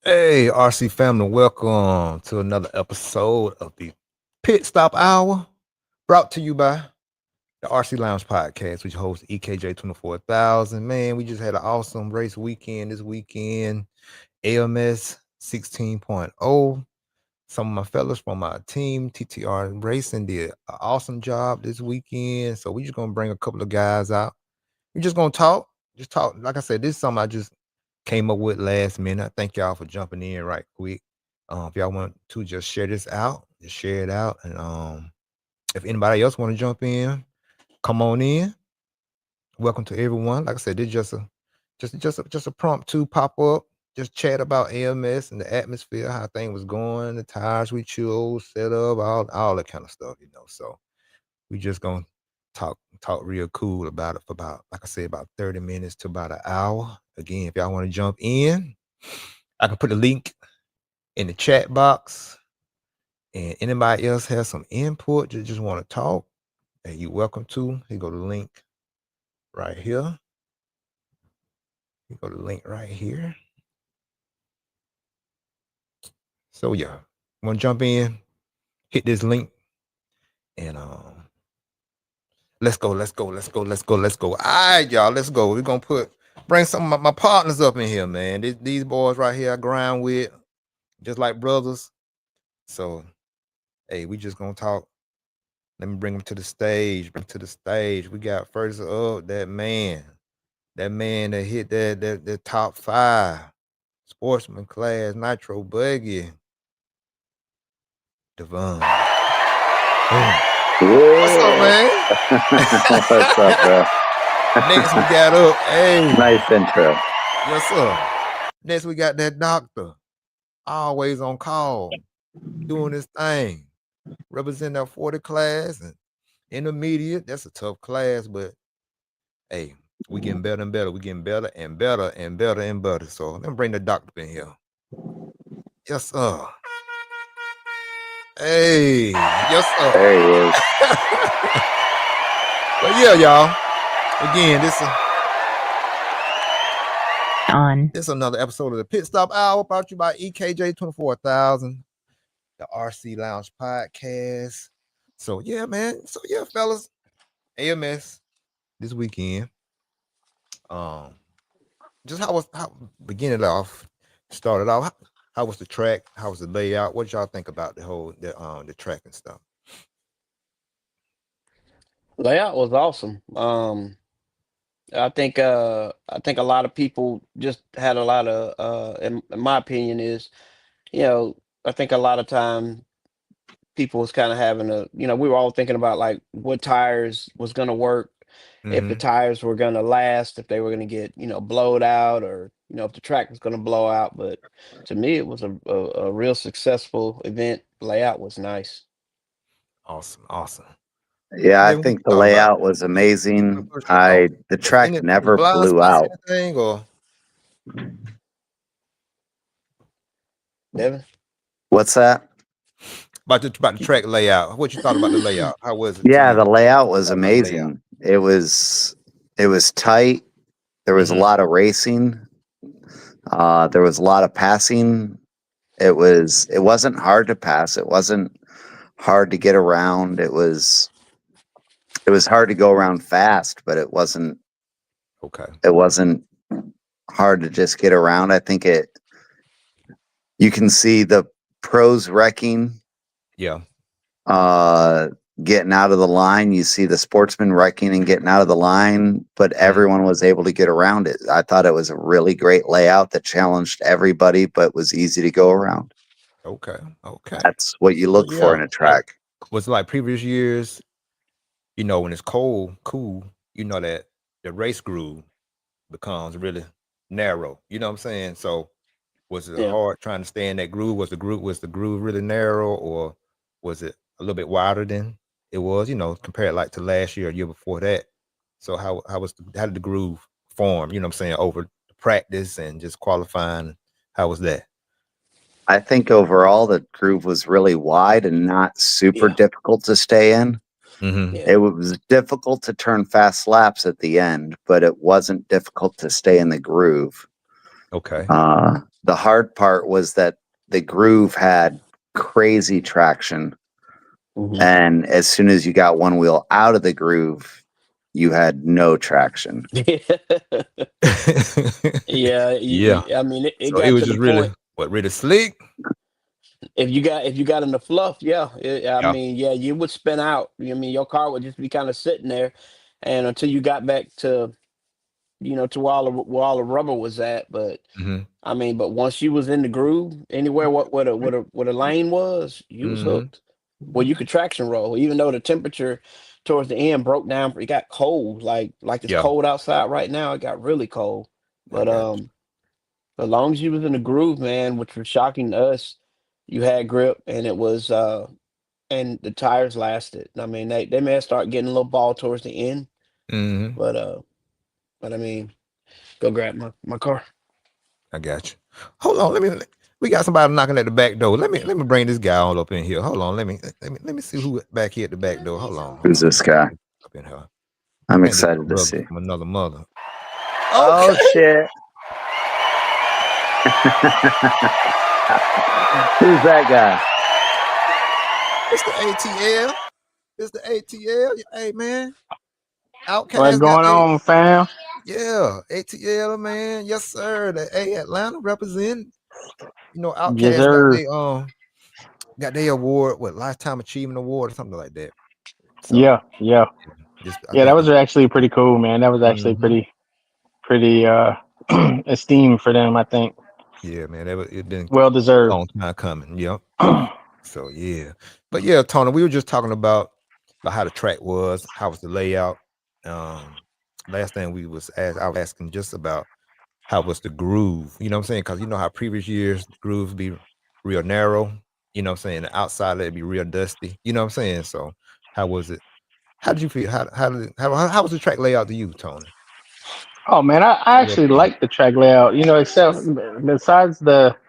Hey, RC family, welcome to another episode of the Pit Stop Hour, brought to you by the RC Lounge Podcast, which hosts EKJ 24,000. Man, we just had an awesome race weekend this weekend, AMS 16.0. Some of my fellas from my team, TTR Racing, did an awesome job this weekend. So we're just going to bring a couple of guys out. We're just going to talk. Just talk. Like I said, this is something I just came up with last minute. I thank y'all for jumping in right quick. If y'all want to just share this out, just share it out. And if anybody else want to jump in, come on in. Welcome to everyone. Like I said, this is just a prompt to pop up. Just chat about AMS and the atmosphere, how things was going, the tires we chose, set up, all that kind of stuff, So we just gonna talk real cool about it for about, like I said, about 30 minutes to about an hour. Again, if y'all want to jump in, I can put a link in the chat box. And anybody else has some input, just want to talk, and you're welcome to. Here go the link right here. Here go the link right here. So yeah, want to jump in, hit this link, and let's go. All right, y'all, let's go. We're gonna bring some of my partners up in here, man. These boys right here I grind with, just like brothers. So hey, we just gonna talk. Let me bring them to the stage. We got first up that man that hit that top 5 Sportsman class nitro buggy, Devon. What's up, man? What's up, bro? Next we got up. Hey, nice intro. Yes, sir. Next we got that doctor, always on call, doing his thing, representing that 40 class and intermediate. That's a tough class, but hey, we getting better and better. We getting better and better and better and better. So let me bring the doctor in here. Yes, sir. Hey, yes, sir. There he is. But yeah, y'all. Again, this is another episode of the Pit Stop Hour, brought to you by EKJ 24,000, the RC Lounge Podcast. So yeah, man. So yeah, fellas, AMS this weekend. Just how beginning off, started off. How was the track? How was the layout? What y'all think about the track and stuff? Layout was awesome. I think a lot of people just had a lot of in my opinion is, I think a lot of time people was kind of having we were all thinking about like what tires was going to work, if the tires were going to last, if they were going to get, blowed out, or, if the track was going to blow out. But to me, it was a real successful event. Layout was nice. Awesome. Yeah, I think the layout was amazing. The track never blew out. Or Devin? What's that? About the track layout. What you thought about the layout? How was it? Yeah, the layout was amazing. It was tight. There was a lot of racing. There was a lot of passing. It wasn't hard to pass. It wasn't hard to get around. It was hard to go around fast, but it wasn't hard to just get around. I think you can see the pros wrecking. Yeah. getting out of the line. You see the Sportsman wrecking and getting out of the line, but everyone was able to get around it. I thought it was a really great layout that challenged everybody, but was easy to go around. Okay. That's what you look for in a track. Was like previous years, when it's cool, that the race groove becomes really narrow. You know what I'm saying? So was it hard trying to stay in that groove? Was the groove really narrow, or was it a little bit wider than it was? Compared like to last year, or year before that. So how did the groove form? You know what I'm saying, over the practice and just qualifying? How was that? I think overall the groove was really wide and not super difficult to stay in. Mm-hmm. Yeah. It was difficult to turn fast laps at the end, but it wasn't difficult to stay in the groove. Okay. The hard part was that the groove had crazy traction. Mhm. And as soon as you got one wheel out of the groove, you had no traction. Yeah. I mean, it So got it was to the just really point. really slick. If you got in the fluff, I Yeah. mean, you would spin out. I mean, your car would just be kind of sitting there, and until you got back to to where all the rubber was at. But Mm-hmm. I mean, but once you was in the groove, anywhere what a lane was, you was Mm-hmm. hooked. Well, you could traction roll, even though the temperature towards the end broke down. It got cold, like it's Yeah. cold outside right now. It got really cold. I But got you. as long as you was in the groove, man, which was shocking to us, you had grip, and it was and the tires lasted. I mean, they may have started getting a little ball towards the end, Mm-hmm. but I mean, go grab my car. I got you. Hold on, we got somebody knocking at the back door. Let me bring this guy all up in here. Hold on, let me see who back here at the back door. Hold on. Who's this guy? Up in here. I'm I think this excited to brother see. from another mother. Oh shit. Who's that guy? It's the ATL. It's the ATL. Hey man. Outcast. What's going on, fam? Yeah, ATL, man. Yes, sir. The Atlanta representing. Outcast Yes, sir. got their award, Lifetime Achievement Award or something like that. So, Yeah. I That think was actually pretty cool, man. That was actually Mhm. pretty esteemed for them, I think. Yeah, man. It been Well a deserved. long time coming. Yep. So yeah. But yeah, Tony, we were just talking about how the track was, how was the layout. Last thing I was asking just about how was the groove. You know what I'm saying? Because how previous years the grooves be real narrow. You know what I'm saying? The outside it'd be real dusty. You know what I'm saying? So how was it? How did you feel? How was the track layout to you, Tony? Oh man, I actually like the track layout. Except besides I'm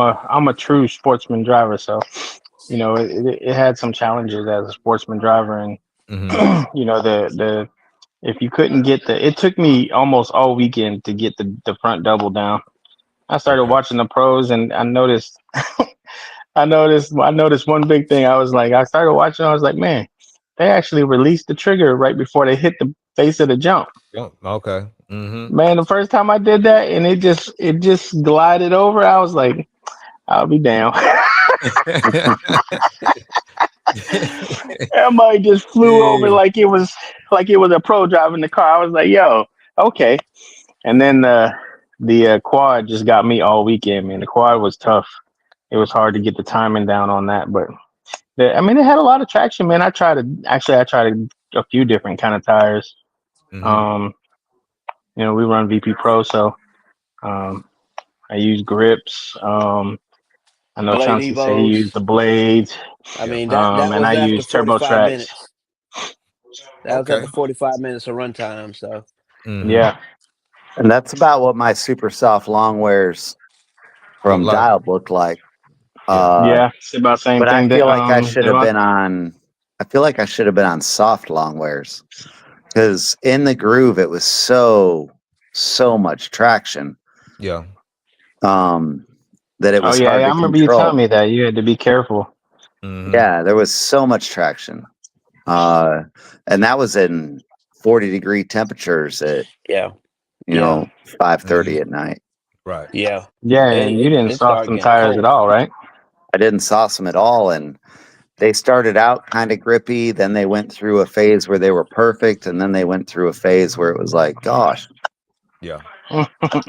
a true sportsman driver, so it had some challenges as a sportsman driver, and Mm-hmm. the if you couldn't get it took me almost all weekend to get the front double down. I started watching the pros, and I noticed one big thing. I started watching. I was like, man, they actually released the trigger right before they hit the face of the jump. Yeah. Okay. Mm-hmm. Man, the first time I did that, and it just glided over. I was like, I'll be down. Everybody just flew over like it was a pro driving the car. I was like, yo, okay. And then the quad just got me all weekend, man. The quad was tough. It was hard to get the timing down on that, but it had a lot of traction, man. I tried a few different kind of tires. Mm-hmm. We run VP Pro, so I use grips. I know Blade Chauncey say he used the Evos. blades. I mean, that And was I after use Turbo 45 Tracks. minutes. That was after 45 minutes of runtime. So Mm-hmm. Yeah. And that's about what my super soft long wears from Look like. Dialed looked like. Yeah, it's about the same But thing. I feel like I should have Devon. been on. I feel like I should have been on soft long wears because in the groove it was so much traction. Yeah. That it was hard I to remember you control. telling me that you had to be careful. Mm-hmm. Yeah, there was so much traction, and that was in 40-degree temperatures at yeah, 5:30 at night. Right. yeah. Yeah, and you didn't It soft started some getting tires at cold. all, right? I didn't sauce them at all, and they started out kind of grippy, then they went through a phase where they were perfect, and then they went through a phase where it was like, gosh, Yeah.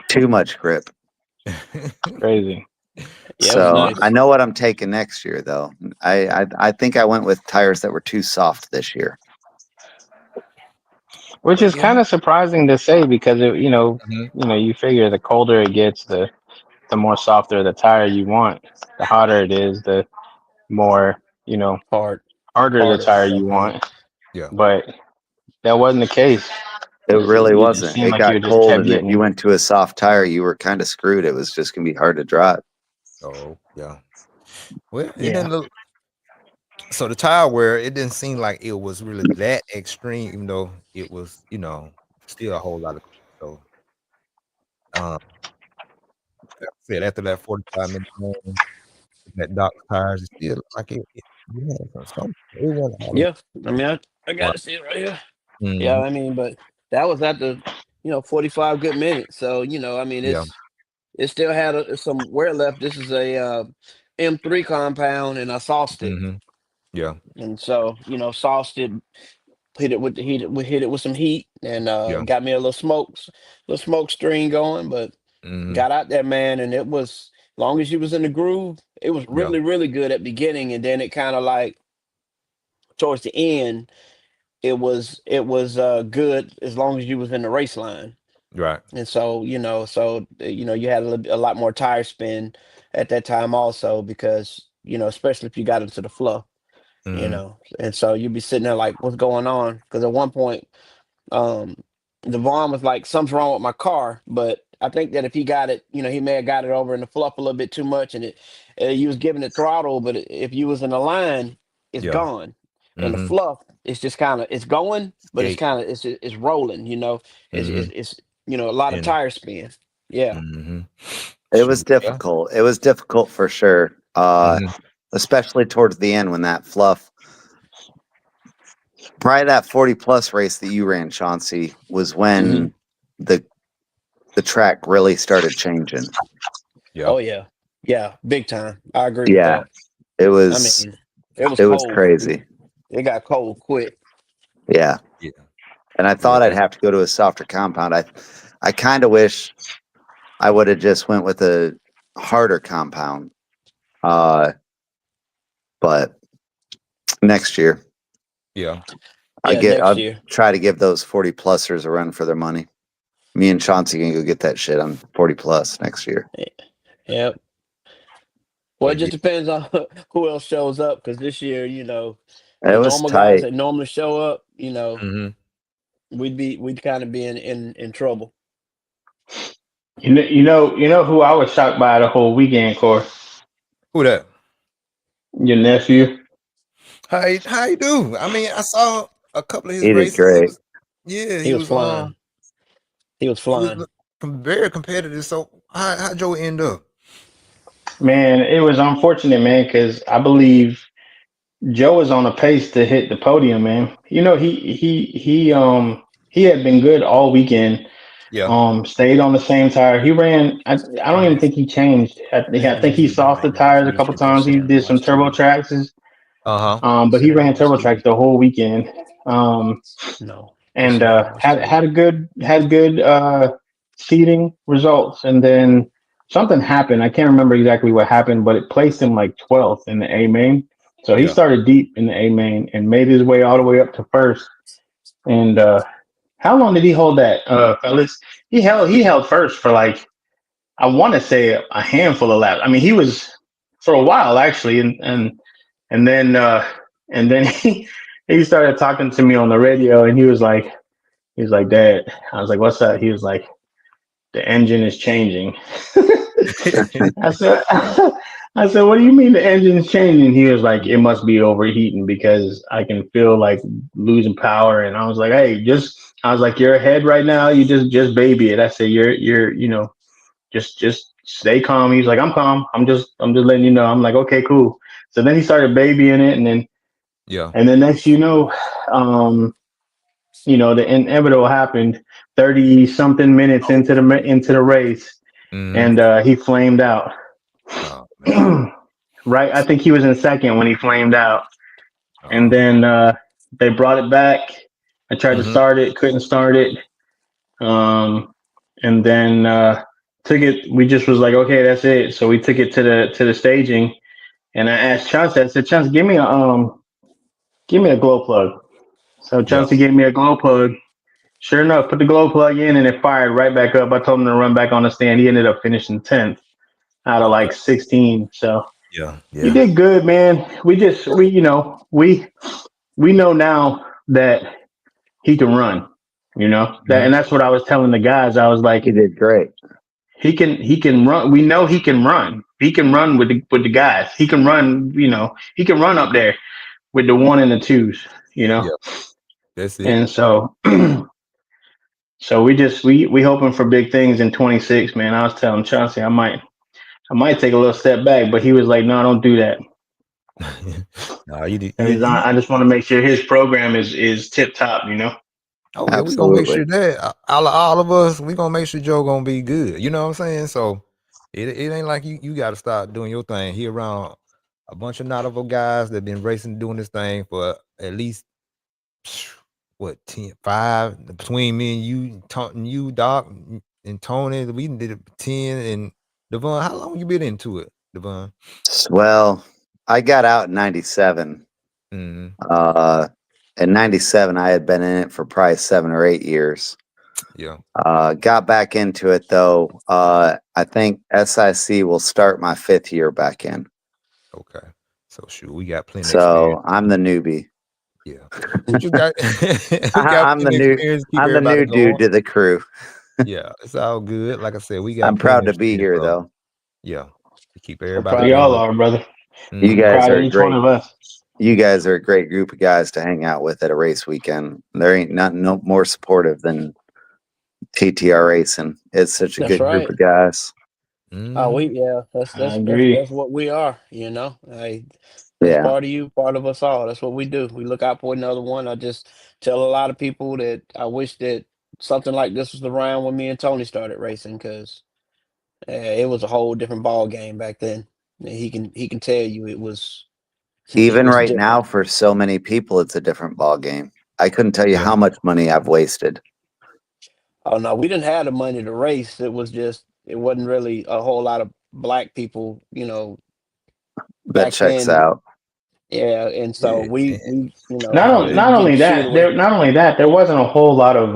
too much grip. Crazy. Yeah, it was So nice. I know what I'm taking next year, though. I think I went with tires that were too soft this year. Which is Yeah. kind of surprising to say because Mhm. you figure the colder it gets, the more softer the tire you want. The hotter it is, the more Hard, harder the harder. tire you Mhm. want. Yeah. But that wasn't the case. It really You just wasn't. seemed It like you got just cold, kept and if you getting. went to a soft tire, you were kind of screwed. It was just gonna be hard to drive. Oh, yeah. Well, it Yeah. didn't look so the tire wear, it didn't seem like it was really that extreme, even though it was, still a whole lot of so um like I said after that 45-minute run, that Doc tires, it still looked like it had some it wasn't all Yeah, I mean, I got the to see it right here. Yeah, Mhm. I mean, but that was at the 45 good minutes. So I mean, Yeah. it still had some wear left. This is a M3 compound, and I sauced it, Mhm. Yeah. and so sauced it, hit it with the heat, we hit it with some heat, and Yeah. got me a little smoke stream going. But Mhm. got out there, man, and it was long as you was in the groove, it was Yeah. really really good at beginning, and then it kind of like towards the end, it was good as long as you was in the race line. Right. And so, you had a lot more tire spin at that time also because, especially if you got into the flow, Mhm. and so you'd be sitting there like, what's going on? Because at one point, um, Devon was like, something's wrong with my car. But I think that if he got it, he may have got it over in the fluff a little bit too much, and you was giving it throttle. But if you was in the line, it's Yeah. gone, and the Mhm. fluff, it's just kind of it's going, but it's Skate. kind of it's rolling. Mhm. It's a lot of And tire spin. Yeah, mhm. It was Shoot. Yeah. difficult. It was difficult for sure. Mhm. Especially towards the end when that fluff, probably that 40 plus race that you ran, Chauncey, was hmm when the the track really started changing. Yeah. oh yeah, yeah, big time. I agree with Yeah, that. it I was mean, it was it was cold. crazy. It got cold quick. Yeah. Yeah. And I Yeah. thought I'd have to go to a softer compound. I kind of wish I would have just went with a harder compound. Uh, but next year, Yeah. Yeah, next I'll year. try to give those 40 plussers a run for their money. Me and Chauncey can go get that shit on 40 plus next year. Yeah. Well, it But just yeah. depends on who else shows up. Because this year, It the was normal guys tight. that normally show up, Mhm. we'd kind of be in trouble. You know who I was shocked by the whole weekend, Core? Who that? Your nephew. How you do? I mean, I saw a couple of his He did races. He great. was yeah, He was flying. He was he was flying. very competitive. So how Joe end up? Man, it was unfortunate, man, because I believe Joe was on a pace to hit the podium, man. He had been good all weekend. Yeah. Stayed on the same tire. He ran. I don't even think he changed. I think he soft the tires a couple times. He did some turbo tracks. Uh-huh. But he ran turbo tracks the whole weekend. Um, No, and had good seating results. And then something happened. I can't remember exactly what happened, but it placed him like 12th in the A main. So he Yeah. started deep in the A main and made his way all the way up to first. And how long did he hold that, fellas? He held first for like, I want to say a handful of laps. I mean, he was for a while actually, and then he started talking to me on the radio, and he was like, Dad. I was like, what's up? He was like, the engine is changing. I said, I said, what do you mean the engine is changing? He was like, it must be overheating because I can feel like losing power. And I was like, hey, I was like, you're ahead right now. You just baby it. I said, you're, just stay calm. He's like, I'm calm. I'm just letting you know. I'm like, okay, cool. So then he started babying it, Yeah. and then next, um, the inevitable happened. 30 something minutes into the race, Mhm. and he flamed out. Oh man. Right, I think he was in second when he flamed out. and then they brought it back. I tried to Mhm. start it, couldn't start it. And then took it. We just was like, okay, that's it. So we took it to the staging, and I asked Chauncey. I said, Chauncey, give me a glow plug. So Yeah. Chauncey gave me a glow plug. Sure enough, put the glow plug in, and it fired right back up. I told him to run back on the stand. He ended up finishing 10th out of Okay. like 16. So Yeah. he Yeah. did good, man. We know now that he can run. And Mhm. that's what I was telling the guys. I was like, He did great. he can run. We know he can run. He can run with the guys. He can run. He can run up there with the one and the twos. You know, Yeah. That's it. and so so we hoping for big things in 26, man. I was telling Chauncey I might take a little step back, but he was like, no, don't do that. No, you did. And I just want to make sure his program is tip top. Oh yeah, we gonna make sure Absolutely. that all of us, we gonna make sure Joe gonna be good. You know what I'm saying? So it ain't like you got to start doing your thing. He around a bunch of notable guys that been racing doing this thing for at least what 10, 5 between me and you, you Doc and Tony. We did it 10 and Devon. How long you been into it, Devon? Well, I got out in '97. Mm, In '97, I had been in it for probably 7 or 8 years. yeah. Got back into it though. I think SIC will start my 5th year back in. Okay. So shoot, we got plenty of experience. So I'm the newbie. Yeah. But you got we got I'm the plenty of new experience to keep I'm the everybody new dude going. to the crew. Yeah, it's all good. Like I said, we I'm got plenty proud of to be experience, here so though. yeah, to keep I'm everybody proud We of all you. going. are, brother. You Mhm. guys Proud of are each one great. of us. You guys are a great group of guys to hang out with at a race weekend. There ain't nothing no more supportive than TTR racing. It's such a That's good group right. of guys. Oh, Mhm. that's I that's that's agree. that's what we are. Hey, that's Yeah. part of you, part of us all. That's what we do. We look out for another one. I just tell a lot of people that I wish that something like this was around when me and Tony started racing, because it was a whole different ball game back then. And he can tell you it Even was right now, different. for so many people, it's a different ball game. I couldn't tell you Yeah. how much money I've wasted. Oh no, we didn't have the money to race. It wasn't really a whole lot of black people, That back checks then. out. Yeah, and so Yeah. we Not Oh, on, that, we not getting only shit that, away. there wasn't a whole lot of.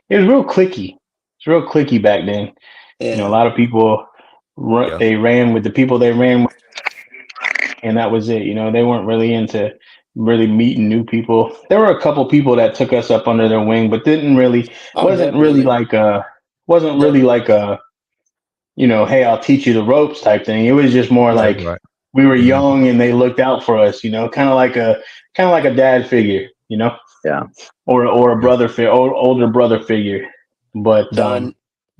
It was real clicky. It's real clicky back then. A Yeah. lot of people yeah. they ran with the people they ran with, and that was it. They weren't really into really meeting new people. There were a couple people that took us up under their wing, but didn't really Oh, wasn't really definitely. like a wasn't really Definitely. like a hey, I'll teach you the ropes type thing. It was just more Yeah. That's like right. we were Mhm. young and they looked out for us, kind of like a dad figure, Yeah. or a Yeah. older brother figure. But Don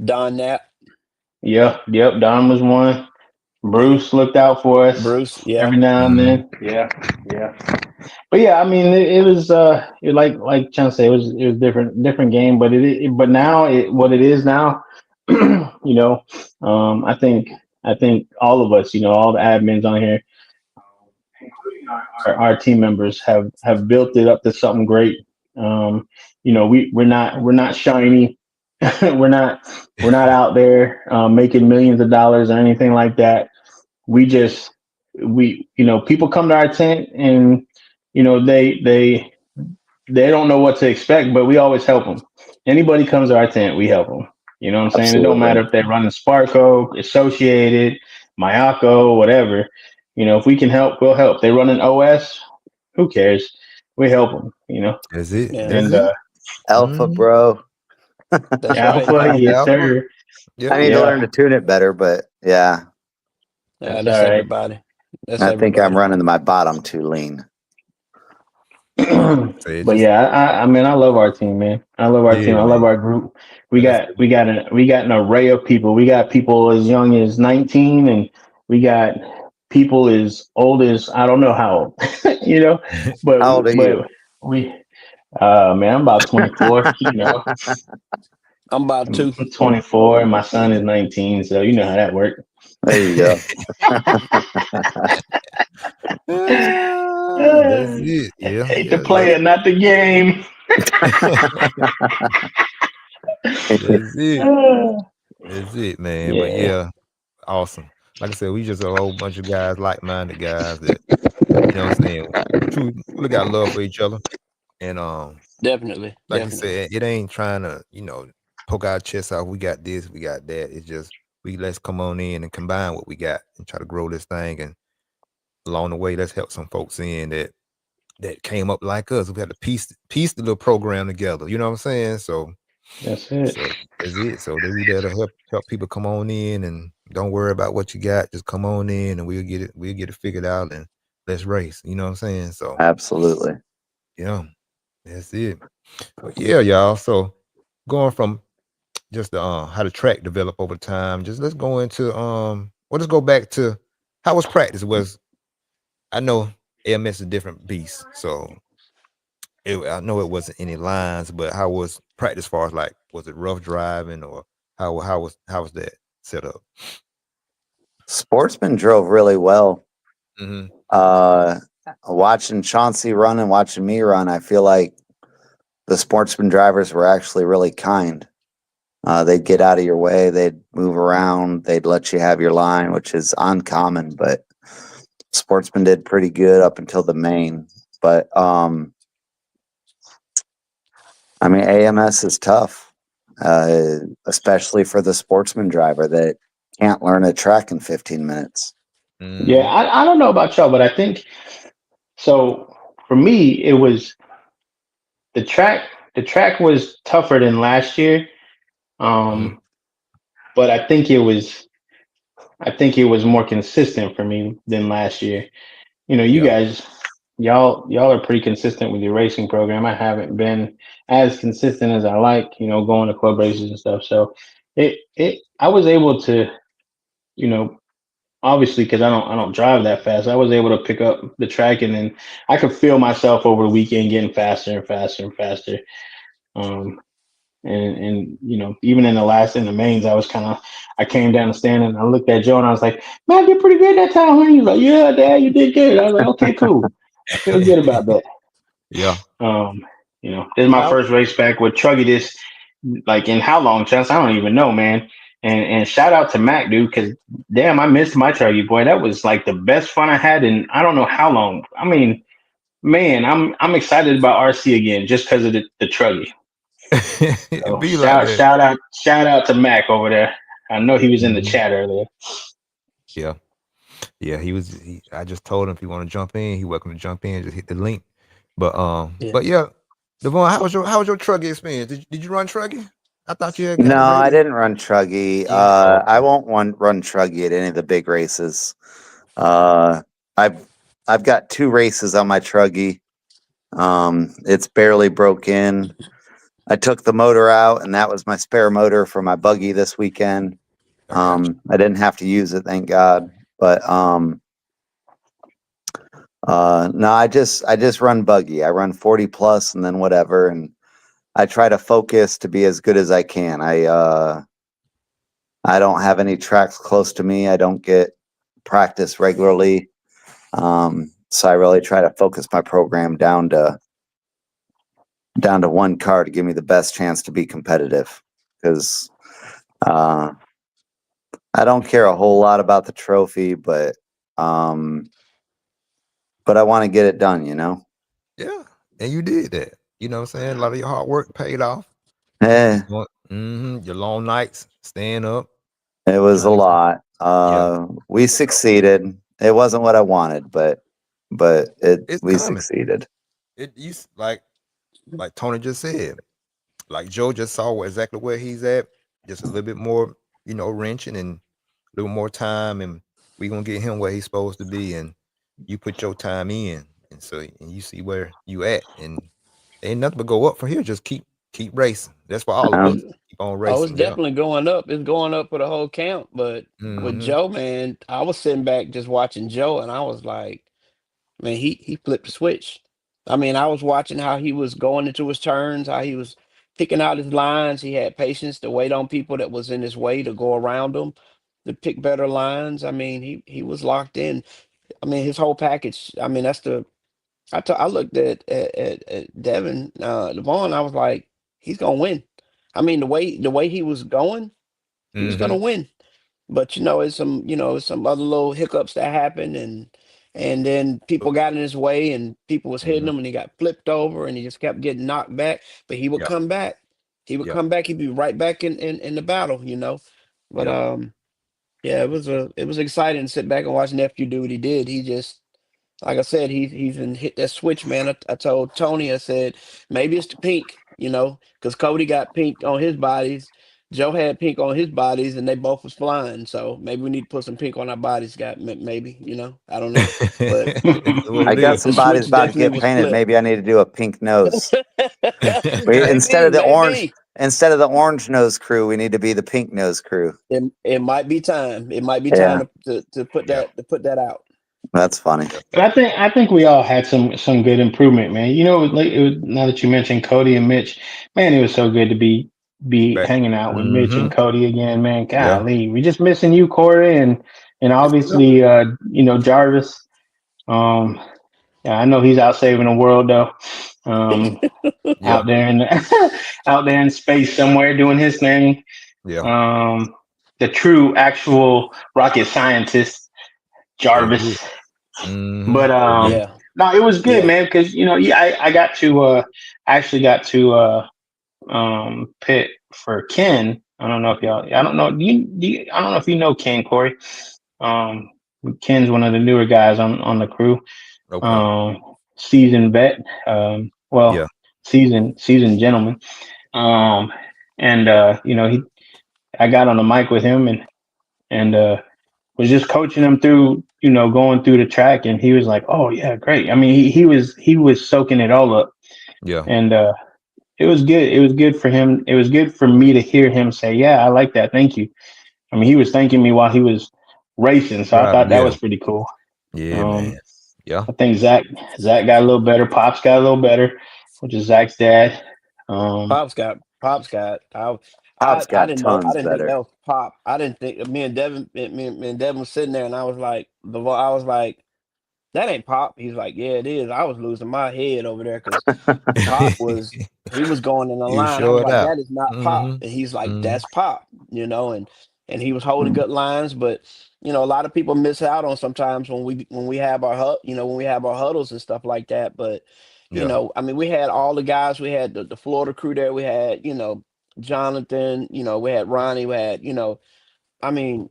Don Knapp, yep, Don was one. yeah. Bruce looked out for us Bruce, yeah. every now and Mhm. then. Yeah, yeah. But yeah, I mean, it was like Chen said, it was different game. But now what it is now, I think all of us, all the admins on here, including our team members, have built it up to something great. We're not shiny. we're not we're not out there making millions of dollars or anything like that. We just people come to our tent and they don't know what to expect, but we always help them. Anybody comes to our tent, we help them. You know what I'm saying? It don't Absolutely. matter if they're running Sparco, Associated, Mayako, whatever. If we can help, we'll help. They run an OS, who cares? We help them. That's it. Yeah. That's And it. Alpha, Mhm. bro. That's right. Alpha, yes Alpha. sir. I Yeah. need to learn Yeah, to tune it better, but yeah, that's That's all right. everybody. That's I think I'm everybody. running my bottom too lean. Say it But just yeah, I mean, I love our team, man. I love our team. yeah, I love man. our group. We Well, that's got we got an array of people. We got people as young as 19, and we got people as old as I don't know how old, But How old are you? we man, I'm about 24. I'm about I'm to. 24, and my son is 19, so you know how that works. There you go. That's it. Yeah, Hate the yeah, yeah. player, not the game. That's it. Uh, That's it, man. But yeah, yeah, awesome. Like I said, we just a whole bunch of guys, like-minded guys that, you know what I'm saying, truly got love for each other. And Definitely, like you definitely. said, it ain't trying to, poke our chests out. We got this, we got that. It's just let's come on in and combine what we got and try to grow this thing. And along the way, let's help some folks in that came up like us. We had to piece the little program together. You know what I'm saying? So that's it. so that's it. So that we there to help people come on in and don't worry about what you got. Just come on in and we'll get it figured out and let's race. You know what I'm saying? So Absolutely. yeah, that's it. But yeah, y'all. So going from just how the track developed over time, just let's go into well, let's go back to how was practice. I know AMS is a different beast, so I know it wasn't any lines, but how was practice? As far as like, was it rough driving or how was that set up? Sportsman drove really well. Mm-hmm. Uh, Watching Chauncey run and watching me run, I feel like the Sportsman drivers were actually really kind. They'd get out of your way, they'd move around, they'd let you have your line, which is uncommon, but Sportsman did pretty good up until the main. But I mean, AMS is tough, especially for the Sportsman driver that can't learn a track in 15 minutes. Yeah, Mm-hmm. I don't know about y'all, but I think so. For me, it was the track. The track was tougher than last year, Mm-hmm. but I think it was more consistent for me than last year. You Yeah. guys, y'all are pretty consistent with your racing program. I haven't been as consistent as I like, going to club races and stuff. So I was able to, you know, obviously because I don't drive that fast. I was able to pick up the track, and then I could feel myself over the weekend getting faster and faster and faster. Um, and even in the mains, I came down the stand and I looked at Joe and I was like, man, I did pretty good that time, huh? He was like, yeah, Dad, you did good. I was like, okay, cool. I feel good about that. Yeah. Um, this is my Yeah, first race back with Truggy. This like in how long, Chance? I don't even know, man. And shout out to Mac, dude, because damn, I missed my Truggy boy. That was like the best fun I had in I don't know how long. I mean, man, I'm excited about RC again just because of the Truggy. It So be like that. shout out to Mac over there. I know he was in the Mhm. chat earlier. Yeah. Yeah, I just told him if he want to jump in, he welcome to jump in, just hit the link. yeah. But yeah, Devon, how was your trucking experience? Did you run trucking? I thought you had No, it I rated. didn't run Truggy. Yeah. Oh, I okay. won't run Truggy at any of the big races. Uh, I've got 2 races on my Truggy. It's barely broke in. I took the motor out, and that was my spare motor for my buggy this weekend. I got you. I didn't have to use it, thank God. But no, I just run buggy. I run 40 plus, and then whatever, and I try to focus to be as good as I can. I don't have any tracks close to me. I don't get practice regularly. So I really try to focus my program down to one car to give me the best chance to be competitive. Because uh, I don't care a whole lot about the trophy, um, but I want to get it done. Yeah. And you did that. You know what I'm saying? A lot of your hard work paid off. Eh, Your long nights, staying up, it was a trying to get lot. yeah. We succeeded. It wasn't what I wanted, but It's we coming. succeeded. Like Tony just said. Like Joe just saw exactly where he's at, just a little bit more, wrenching and a little more time, and we gonna get him where he's supposed to be. And you put your time in, and you see where you at, and ain't nothing but go up from here. Just keep racing. That's for all of Oh, Um, us. Keep on it's racing. Yeah. definitely going up. It's going up for the whole count. But with Hmm. Joe, man, I was sitting back just watching Joe, and I was like, man, he flipped the switch. I mean, I was watching how he was going into his turns, how he was picking out his lines. He had patience to wait on people that was in his way to go around him, to pick better lines. I mean, he was locked in. I mean, his whole package. I mean, that's the. I looked at Devon Devon. I was like, he's gonna win. I mean, the way he was going, he was Mm-hmm. gonna win. But it's some other little hiccups that happened, and then people got in his way, and people was hitting Mm-hmm. him, and he got flipped over, and he just kept getting knocked back. But he would Yep. come back. He would Yep. come back. He'd be right back in the battle. But Yep. yeah, it was exciting to sit back and watch nephew do what he did. He just like I said, he's been hit that switch, man. I told Tony, I said maybe it's the pink, because Cody got pink on his bodies, Joe had pink on his bodies, and they both was flying. So maybe we need to put some pink on our bodies. Maybe, I don't know, but That's what I it got is. the some bodies switch about to definitely get was painted. flipped. Maybe I need to do a pink nose. Instead Maybe, of the orange, maybe instead of the orange nose crew, we need to be the pink nose crew. it might be time. It might be Yeah, time to put Yeah. that out. that's funny. But I think we all had some good improvement, man. Like now that you mentioned Cody and Mitch, man, it was so good to be Back. hanging out with Mitch Mm-hmm. and Cody again, man. Yeah. Golly, we just missing you, Corey, and obviously Jarvis. Um, yeah, I know he's out saving the world though. Um, Yeah. out there in out there in space somewhere doing his thing. Yeah. The true actual rocket scientist, Sure did. Jarvis. Mm-hmm. But Sure did. no, it was good, Yeah, man, because yeah, I got to I actually got to pit for Ken. I don't know if y'all. I don't know. I don't know if you know Ken, Corey. Um, Ken's one of the newer guys on the crew. Okay. Seasoned vet. Yeah. Well, seasoned gentleman. Um, and I got on the mic with him and was just coaching him through, going through the track, and he was like, "Oh yeah, great." I mean, he was soaking it all up, Yeah. and it was good. It was good for him. It was good for me to hear him say, "Yeah, I like that. Thank you." I mean, he was thanking me while he was racing, so I thought Driving. that Yeah. was pretty cool. Yeah, man. Um, Yeah. I think Zach got a little better. Pops got a little better, which is Zach's dad. Um, Pops got. I Pop's I got didn't know. I tons didn't think that better. was Pop. I didn't think me and Devin was sitting there, and I was like, that ain't Pop. He's like, yeah, it is. I was losing my head over there because Pop he was going in the You line. I was showed like, out. that is not Pop. Mm-hmm. And he's like, Mm-hmm. that's Pop, and he was holding good lines, but a lot of people miss out on sometimes when we have our when we have our huddles and stuff like that. But Yeah. I mean, we had all the guys, we had the Florida crew there, we had, Jonathan, we had Ronnie, we had, I mean,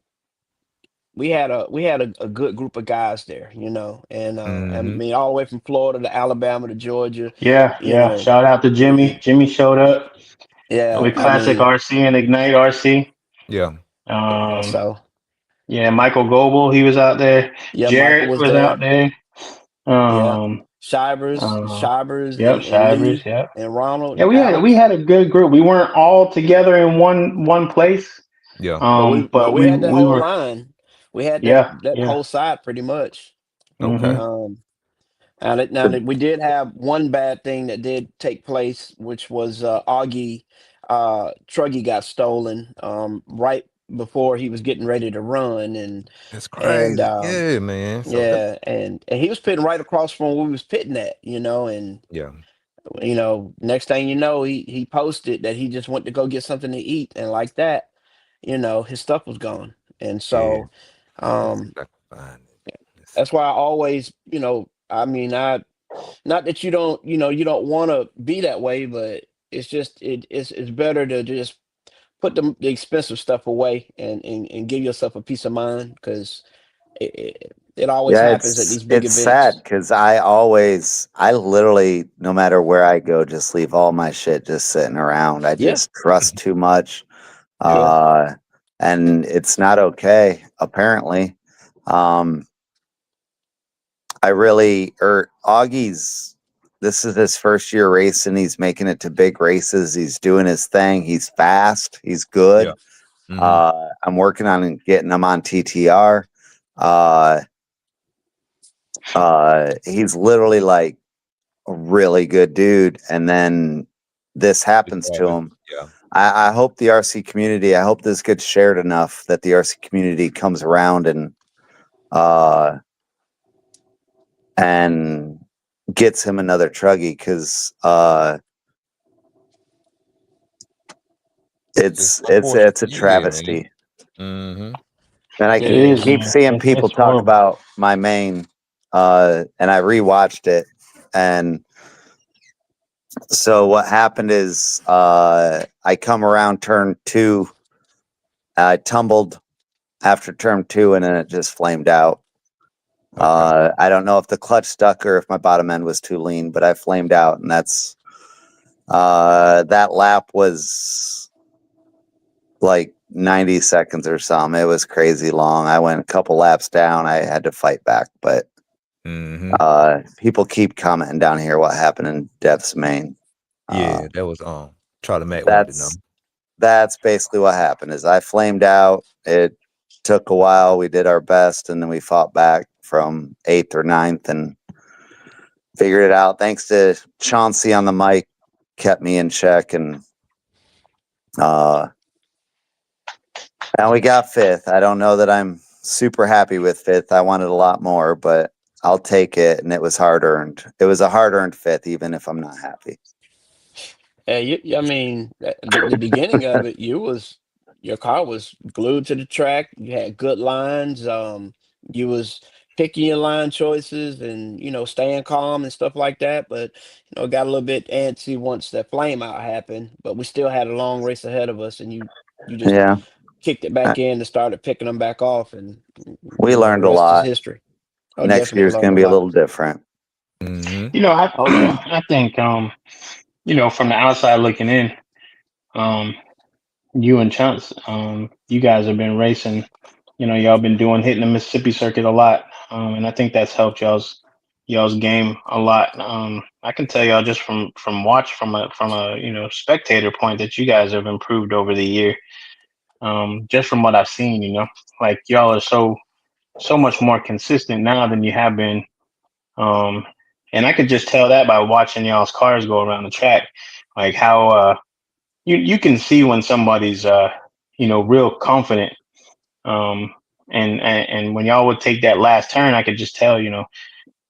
we had a good group of guys there, and I Mm-hmm. mean all the way from Florida to Alabama to Georgia, yeah, you yeah. know. Shout out to Jimmy. Jimmy showed up Yeah, with I classic mean, RC and Ignite RC. Yeah. yeah. Um, So yeah, Michael Goebel, he was out there. yeah, Michael Jared was was out there. there. Yeah, Um, Shivers, yep, and Shivers, Lee yep. and Yeah, Ronald, we Alex. had a good group. We weren't all together in one place. Yeah. But But we we had that we whole were line. We had that yeah, that yeah. whole side pretty much. Hmm. Okay. Um, now that we did have one bad thing that did take place, which was Augie Truggy got stolen right before he was getting ready to run, and That's and crazy. Yeah, man. So that. yeah, and he was pitting right across from where we was pitting at, and Yeah. next thing you know, he posted that he just went to go get something to eat, and like that, his stuff was gone, and Yeah. so Let's see um if I can find it. Let's see. that's why I always, I mean, not that you don't want to be that way, but it's just it's better to just put the expensive stuff away and give yourself a peace of mind because it always Yeah, happens at it's these big it's sad events. because I literally, no matter where I go, just leave all my shit just sitting around. I Yeah, just trust too much, sure. uh, and it's not okay. Apparently, um, I really Augie's. This is his first year racing. He's making it to big races. He's doing his thing. He's fast. He's Yeah. good. Mm-hmm. I'm working on getting him on TTR. Uh, he's literally like a really good dude, and then this It happens to happens. him. Yeah. I hope the RC community, I hope this gets shared enough that the RC community comes around and and gets him another truggy because it's a travesty. Mm-hmm. And I It keep is. seeing people It's talk horrible. about my main, and I rewatched it, and so what happened is I come around turn 2, I tumbled after turn 2, and then it just flamed out. Okay. I don't know if the clutch stuck or if my bottom end was too lean, but I flamed out, and that's that lap was like 90 seconds or something. It was crazy long. I went a couple laps down. I had to fight back, but people keep commenting down here what happened in Dev's main. Yeah, that was Charlie Mack wanted to know. That's basically what happened. Is I flamed out. It took a while. We did our best, and then we fought back from 8th or 9th and figured it out. Thanks to Chauncey on the mic, kept me in check, and we got 5th. I don't know that I'm super happy with 5th. I wanted a lot more, but I'll take it, and it was hard earned. It was a hard earned 5th, even if I'm not happy. I mean, the beginning of it, your car was glued to the track. You had good lines. You was picking your line choices and staying calm and stuff like that. But it got a little bit antsy once that flame out happened. But we still had a long race ahead of us, and you just Yeah, kicked it back in and started picking them back off, and we the learned a rest is lot. history. Oh, Next definitely year's learned going a to be a lot. little different. Mm-hmm. Oh yeah. I think from the outside looking in, you and Chunks, you guys have been racing. Y'all been hitting the Mississippi circuit a lot, and I think that's helped y'all's game a lot. I can tell y'all just from watch from a spectator point that you guys have improved over the year. Just from what I've seen, like y'all are so much more consistent now than you have been. Um, and I could just tell that by watching y'all's cars go around the track, like how you can see when somebody's real confident. Um, and when y'all would take that last turn, I could just tell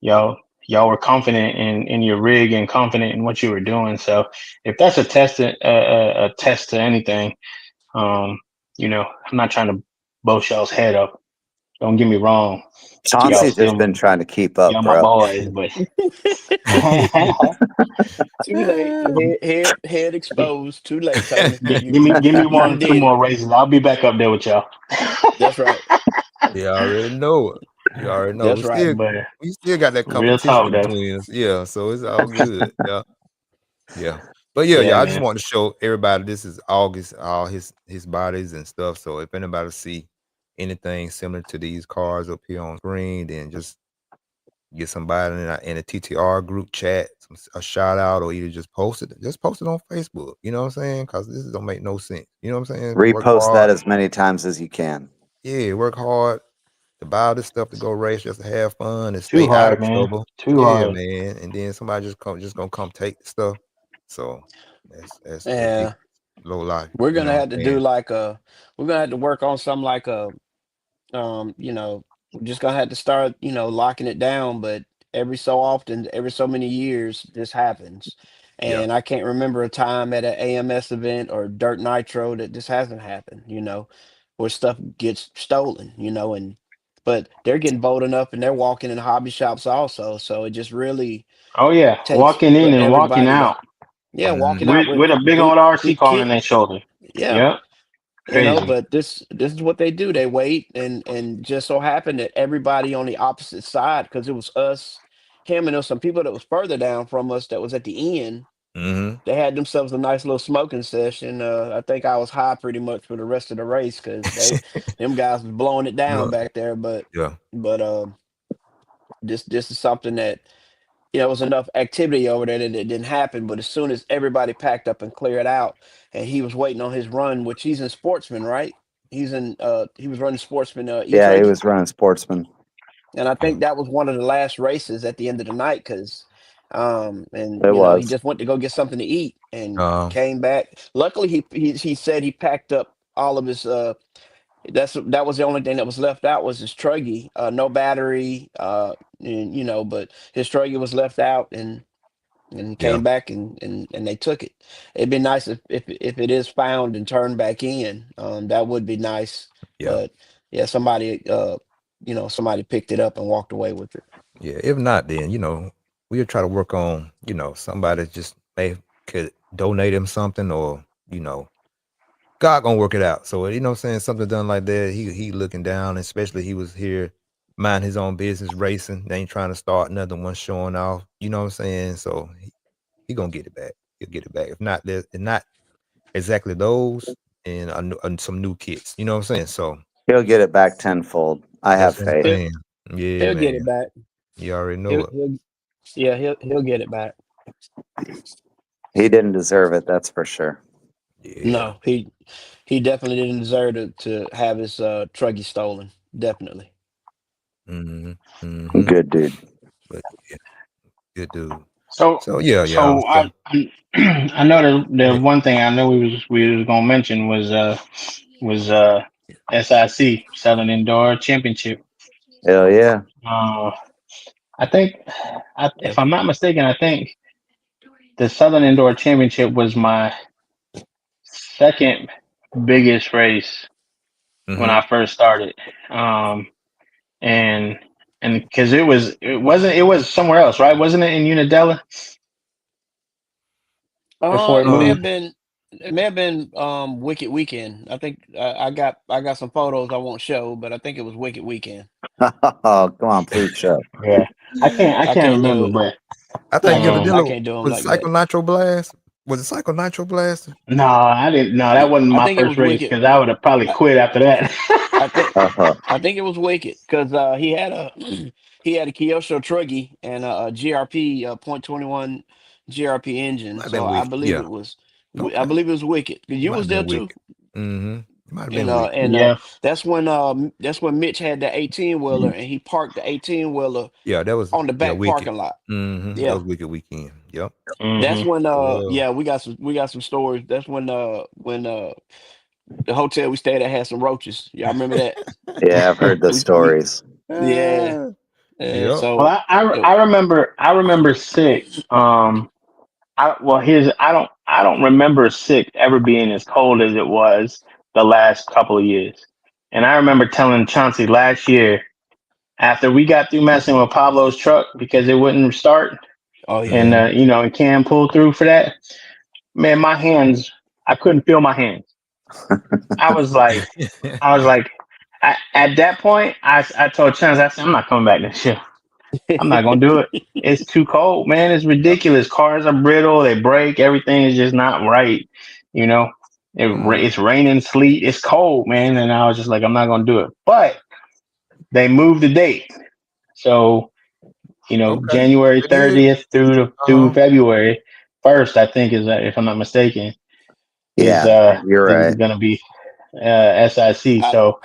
y'all were confident in your rig and confident in what you were doing. So if that's a test to anything, I'm not trying to boast y'all's head up. Don't get me wrong. Y'all Chauncey's just still been trying to keep up, y'all my bro. boys, but Too late. Head exposed. Too late, Tony. You give me you one done or two did it. more races. I'll be back up there with y'all. That's right. You already know it. You already know. That's right. But We still got that real competition talk in though. between us. Yeah, so it's all good. Yeah. Yeah. But yeah, Yeah, I just man. want to show everybody this is August, all his bodies and stuff. So if anybody see anything similar to these cars up here on screen, then just get somebody in a TTR group chat, a shout out, or either just post it. Just post it on Facebook. You know what I'm saying? Because this don't make no sense. You know what I'm saying? Work Repost hard. that as many times as you can. Yeah, work hard to buy all this stuff to go race, just to have fun and Too stay out hard, of man. trouble. Too Yeah, hard. man. And then somebody just gonna come take the stuff. So that's big Yeah. low life. We're You gonna know what have to I'm do saying? like we're gonna have to work on something like we're just gonna have to start, locking it down, but every so often, every so many years, this happens. Yeah. And I can't remember a time at an AMS event or Dirt Nitro that this hasn't happened, where stuff gets stolen, and but they're getting bold enough and they're walking in hobby shops also. So it just really Oh yeah, takes walking for in and walking everybody to, out yeah, walking Mhm. out with a big good old RC good car on kit. their shoulder. Yeah. Yep, crazy. But this is what they do. They wait and just so happened that everybody on the opposite side, because it was us, him, and there was some people that was further down from us that was at the end. Mhm. They had themselves a nice little smoking session. I think I was high pretty much for the rest of the race because them guys was blowing it down No. back there. But Yeah. but this is something that it was enough activity over there that it didn't happen. But as soon as everybody packed up and cleared out, and he was waiting on his run, which he's in Sportsman, right? He was running Sportsman Yeah, he E-Trace, was running Sportsman. and I Yeah. think that was one of the last races at the end of the night because and It he was. just went to go get something to eat and Um. came back. Luckily he said he packed up all of his that was the only thing that was left out was his truggy, no battery, and, but his truggy was left out, and he Yeah, came back, and they took it. It'd be nice if it is found and turned back in. That would be nice. yeah, But yeah, somebody picked it up and walked away with it. yeah. If not, then we'll try to work on somebody just may could donate him something, or God gonna work it out. So what I'm saying, something done like that. He looking down, especially he was here, mind his own business, racing. They ain't trying to start another one showing off. You know what I'm saying? So he gonna get it back. He'll get it back. If not, not exactly those, and some new kits. You know what I'm saying? So He'll get it back tenfold. I have that's what I'm faith. He'll saying. Yeah, he'll get man. it back. You already know He'll, it. he'll yeah, he'll get it back. He didn't deserve it, that's for sure. Yeah. No, he definitely didn't deserve to have his truggy stolen. Definitely. Mm-hmm. Mm-hmm. Good dude. But yeah, good dude. So So yeah, y'all. so So I know the yeah. one thing I know we was gonna mention was SIC Southern Indoor Championship. Hell yeah. Uh, I think Yeah. if I'm not mistaken, I think the Southern Indoor Championship was my second biggest race when Mm-hmm. I first started. Um, and because it was somewhere else, right? Wasn't it in Unadilla before it It may Uh, have moved? been Wicked Weekend. I think I got some photos I won't show, but I think it was Wicked Weekend. Oh, come on, please show. Yeah, I I can't can't do remember, it. but I I think can't um, I Unadilla can't do them was like Psycho that. Nitro Blast. Was it Psycho Nitro Blast? no, I didn't. No, that wasn't I my think it first was race Wicked. because I would have probably I, quit after that. I think Uh-huh. I think it was Wicked because he had a he had a Kyosho Truggy and a GRP .21 GRP engine. Might have So been I Wicked. believe Yeah. it was I Okay. believe it was Wicked. 'Cause It you might was have there been too. Wicked. Mm-hmm. It might have been And Wicked. Yeah. that's when Mitch had the 18 wheeler and he parked the 18 wheeler Yeah, that was on the back Wicked. parking lot. Mm-hmm. That Yeah. was Wicked Weekend. Yep. That's Hmm. when Well, yeah, we got some stories. That's when the hotel we stayed at had some roaches. Y'all remember that? Yeah, I've heard those We stories. yeah. And Yep. Well, so it, I remember sick. I don't remember sick ever being as cold as it was the last couple of years. And I remember telling Chauncey last year after we got through messing with Pablo's truck because it wouldn't start, oh and yeah. Mm-hmm. and Cam pulled through for that. Man, my hands, I couldn't feel my hands. I was like, I was like, at that point, I told Chance, I said, I'm not coming back this year. I'm not gonna do it. It's too cold, man. It's Yep. ridiculous. Cars are brittle. They break. Everything is just not right. You know, Mm-hmm. it's raining, sleet. It's cold, man. And I was just like, I'm not gonna do it. But they moved the date, so Okay. January It is. 30th through Uh-huh. February 1st, I think is if I'm not mistaken, is Yeah, you're right. gonna be SIC. I So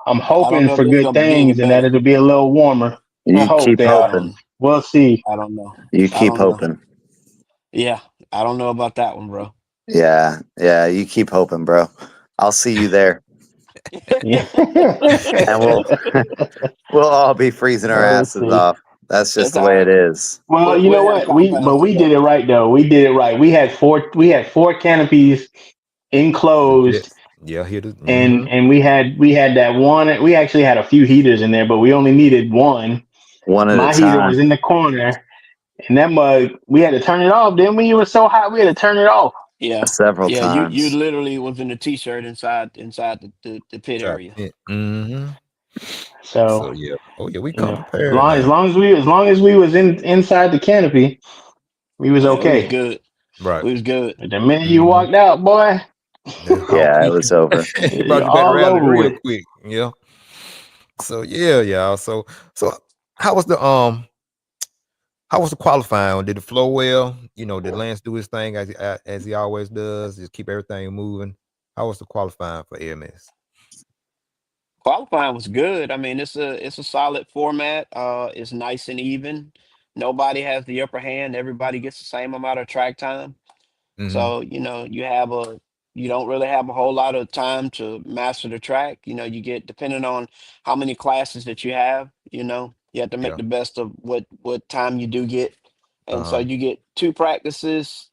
I'm I don't hoping know if for it's good gonna be any things and that better. it'll be a little warmer. I You hope keep they are. hoping. Um We'll see. I don't know. You I keep don't know. hoping. Yeah, I don't know about that one, bro. Yeah, yeah, you keep hoping, bro. I'll see you there. Yeah. And we'll all be freezing our We'll asses see. off. That's just That's the all way it right. is. Well, you know We'll have a what? But compound we snow. did it right though. We did it right. We had four canopies enclosed, Yes. Yeah, here it is. and Mm-hmm. we had that one. We actually had a few heaters in there, but we only needed one. One at a My heater was time. in the corner, and that mug we had to turn it off. Then we were so hot, we had to turn it off. Yeah. Several Yeah, you times. literally was in a t-shirt inside the pit area. Mm-hmm. So So yeah. Oh yeah, we come as prepared long as now. long as we as long as we was inside the canopy, we was Oh yeah, we was okay. good. Right. We was good. But the minute you Mm-hmm. walked out, boy, Yeah, all Yeah, it peaking. was over. He brought you're you back all around it over real with. quick. Yeah. So yeah, y'all. So how was the qualifying? Did it flow well? Did Lance do his thing as he always does? Just keep everything moving. How was the qualifying for AMS? Qualifying was good. I mean, it's a solid format. It's nice and even. Nobody has the upper hand. Everybody gets the same amount of track time. Mm-hmm. So, you you don't really have a whole lot of time to master the track. You get, depending on how many classes that you have, you have to make Yeah. the best of what time you do get. And so Uh-huh. you get two practices,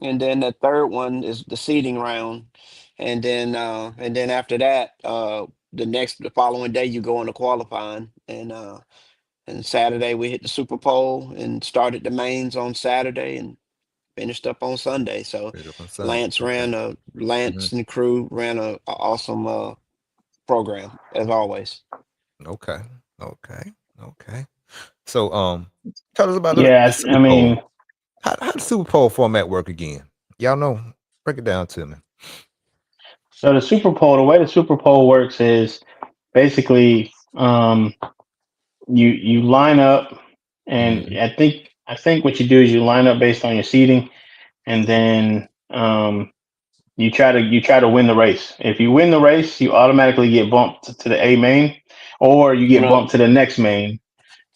and then the third one is the seeding round. And then after that, the following day you go into qualifying. And Saturday we hit the Super Bowl and started the mains on Saturday and finished up on Sunday. So Straight up on Sunday. Okay. Hmm. Lance and the crew ran a awesome program as always. Okay. Okay. Okay. So tell us about the Yeah, I Super Bowl. mean, How the Super Bowl format work again? Y'all know? Break it down to me. so the way the Super Bowl works is basically you line up, and Hmm. I think what you do is you line up based on your seating, and then you try to win the race. If you win the race, you automatically get bumped to the A main, or you get Run bumped to the next main,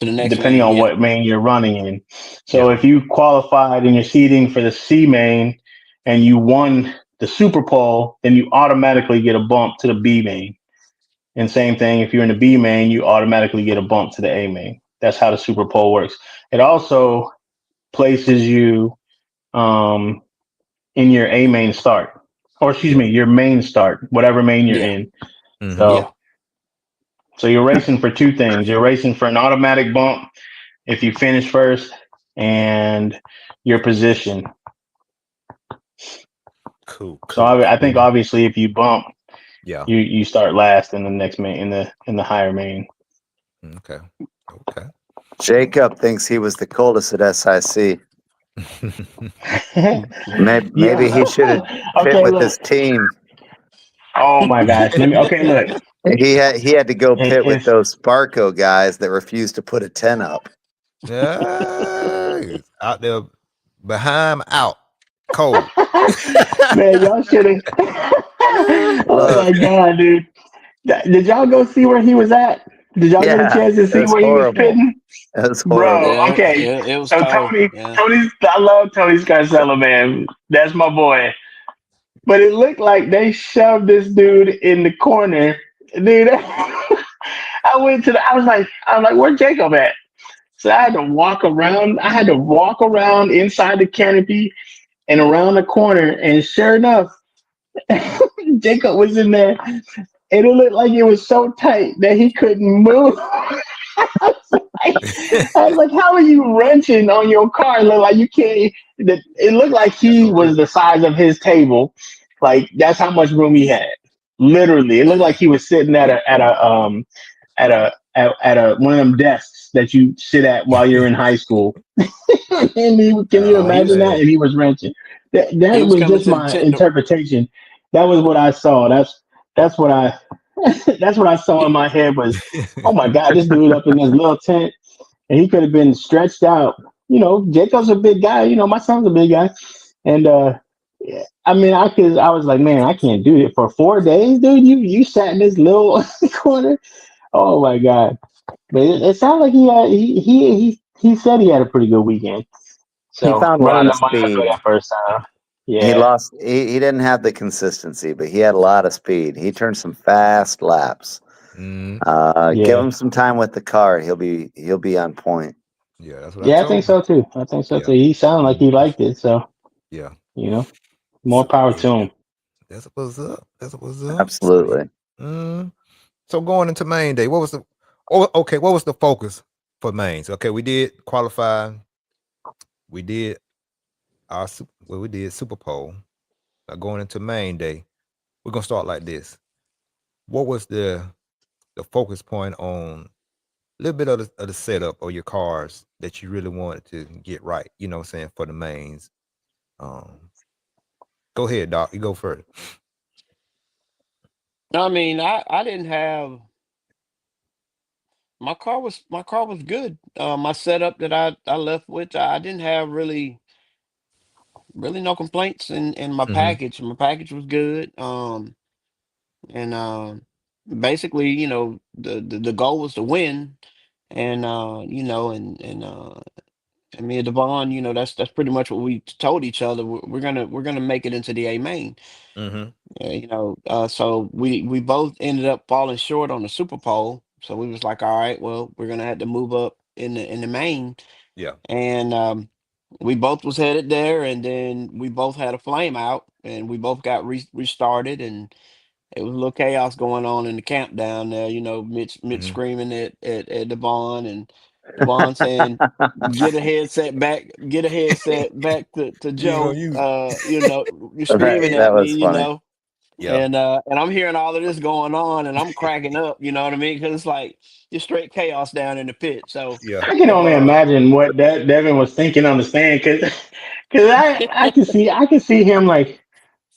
to the next depending main. on Yeah. what main you're running in. So Yeah. if you qualified in your seating for the C main and you won the Super Bowl, then you automatically get a bump to the B main. And same thing, if you're in the B main, you automatically get a bump to the A main. That's how the Super Bowl works. It also places you um, in your A main start, or excuse Yeah. me, your main start, whatever main you're Yeah. in. Hmm. Yeah. So, so you're racing for two things. You're racing for an automatic bump if you finish first, and your position. Cool. So Cool. I think Cool. obviously if you bump, Yeah. you start last in the next main in the higher main. Okay. Okay. Jacob thinks he was the coldest at SIC. Maybe Yeah. he should have fit Okay, with look. his team. Oh my gosh. Okay, look. He had to go It, pit with it's those Sparco guys that refused to put a 10 up. Yeah, he's out there behind out cold. man, y'all should have. Oh Look, my god, dude. Did y'all go see where he was at? Did y'all get a yeah, chance to it see was where he was horrible. pitting? It was Bro, horrible. Yeah. okay. It was So cold. Yeah. I love Tony Scarcella, man. That's my boy. But it looked like they shoved this dude in the corner. Dude, I was like, where's Jacob at? So I had to walk around. I had to walk around inside the canopy and around the corner. And sure enough, Jacob was in there. And it looked like it was so tight that he couldn't move. I was like, how are you wrenching on your car? It looked like you can't. It looked like he was the size of his table. Like that's how much room he had. Literally, it looked like he was sitting at a one of them desks that you sit at while you're in high school. Can you Oh imagine that? man. And he was wrenching. He That was was coming just to the my tent. interpretation. That was what I saw. That's what I that's what I saw in He, my head was, oh my god, this dude up in this little tent, and he could have been stretched out. Jacob's a big guy. My son's a big guy, and yeah, I mean, I was like, man, I can't do it for 4 days, dude. You sat in this little corner. Oh my god. But it sounded like he said he had a pretty good weekend. He So found a running lot of the Monaco speed. that first time, He yeah, lost. He didn't have the consistency, but he had a lot of speed. He turned some fast laps. Mm, Give yeah, him some time with the car. He'll be on point. yeah, that's what I yeah. I told think him. so too. I think so Yeah. too. He sounded like Mm, he liked it. So yeah. you know, more So power yeah, to him. that's what's up. That's what's up. So yeah. Absolutely. Mm. So going into main day, what was the okay, what was the focus for mains? Okay, we did qualify, we did we did Super Bowl. Now going into main day, we're gonna start like this. What was the focus point on a little bit of the setup or your cars that you really wanted to get right, what I'm saying, for the mains? Um, go ahead, Doc. You go first. I mean, I didn't have my car was good. My setup that I left with, I didn't have really no complaints in my Hmm. package. My package was good. And basically, the goal was to win, and And me and Devon, that's pretty much what we told each other. We're gonna make it into the A main. Mm-hmm. Yeah, so we both ended up falling short on the Super Bowl. So we was like, all right, well, we're gonna have to move up in the main. Yeah. And we both was headed there, and then we both had a flame out, and we both got restarted, and it was a little chaos going on in the camp down there. Mitch Mm-hmm. screaming at Devon, and Devon saying, get a headset back to You ain't Joe. gonna use it. You're That screaming that at me, was funny. Yeah. and I'm hearing all of this going on, and I'm cracking up. You know what I mean? Because it's like just straight chaos down in the pit. So Yeah. I can if only imagine what Devin was thinking on the stand because I can see him like,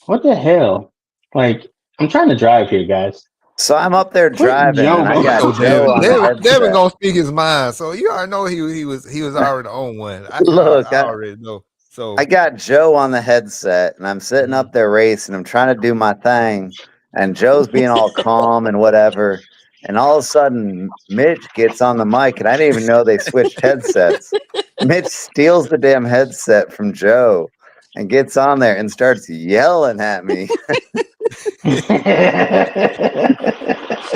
what the hell? Like, I'm trying to drive here, guys. So I'm up there Quit driving, and I You got know, jumping. Joe Devin. on the Devin headset. gonna speak his mind. So you already know he was already on one. Look, I already know. I So got Joe on the headset, and I'm sitting mhm. up there racing. I'm trying to do my thing, and Joe's being all calm and whatever. And all of a sudden, Mitch gets on the mic, and I didn't even know they switched headsets. Mitch steals the damn headset from Joe and gets on there and starts yelling at me.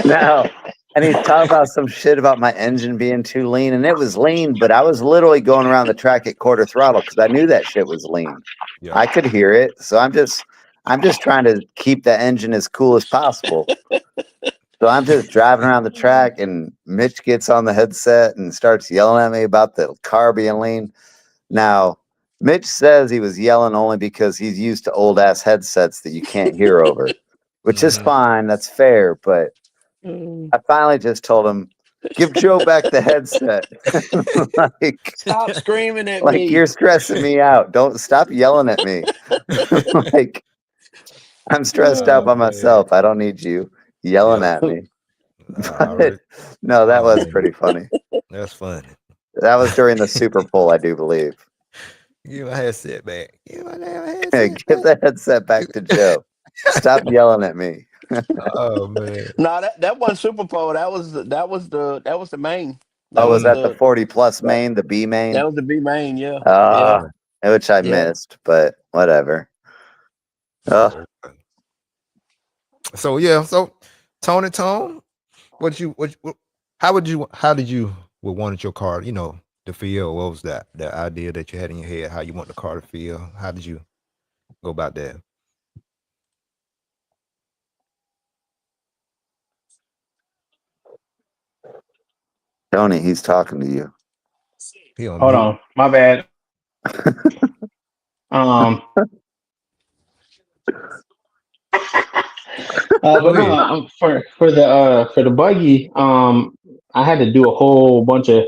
Now, and he's talking about some shit about my engine being too lean, and it was lean, but I was literally going around the track at quarter throttle because I knew that shit was lean. Yeah. I could hear it, so I'm just trying to keep the engine as cool as possible. So I'm just driving around the track, and Mitch gets on the headset and starts yelling at me about the car being lean. Now, Mitch says he was yelling only because he's used to old ass headsets that you can't hear over, which is Mhm. fine. That's fair, but I finally just told him, "Give Joe back the headset." like, stop screaming at like you're me. stressing me out. Don't stop yelling at me. like I'm stressed out Oh by man. myself. I don't need you yelling Yeah. at me. I But already. no, that Oh was man. pretty funny. That's funny. That was during the Super Bowl, I do believe. Give my headset back. Give my damn headset Give back. the headset back to Joe. Stop yelling at me. Oh man. No, that wasn't Super Bowl. That was the main. That Oh, was was Mhm. that the the 40 plus that, main, the B that main? was the B main. Yeah, yeah, Uh, which I yeah. missed, but whatever. Oh. So yeah. So Tone. How did you wanted your car, to feel? What was that idea that you had in your head, how you want the car to feel? How did you go about that? Tony, he's talking to you. He on Hold mute. on, my bad. Um, Go but no, ahead. for the buggy, I had to do a whole bunch of.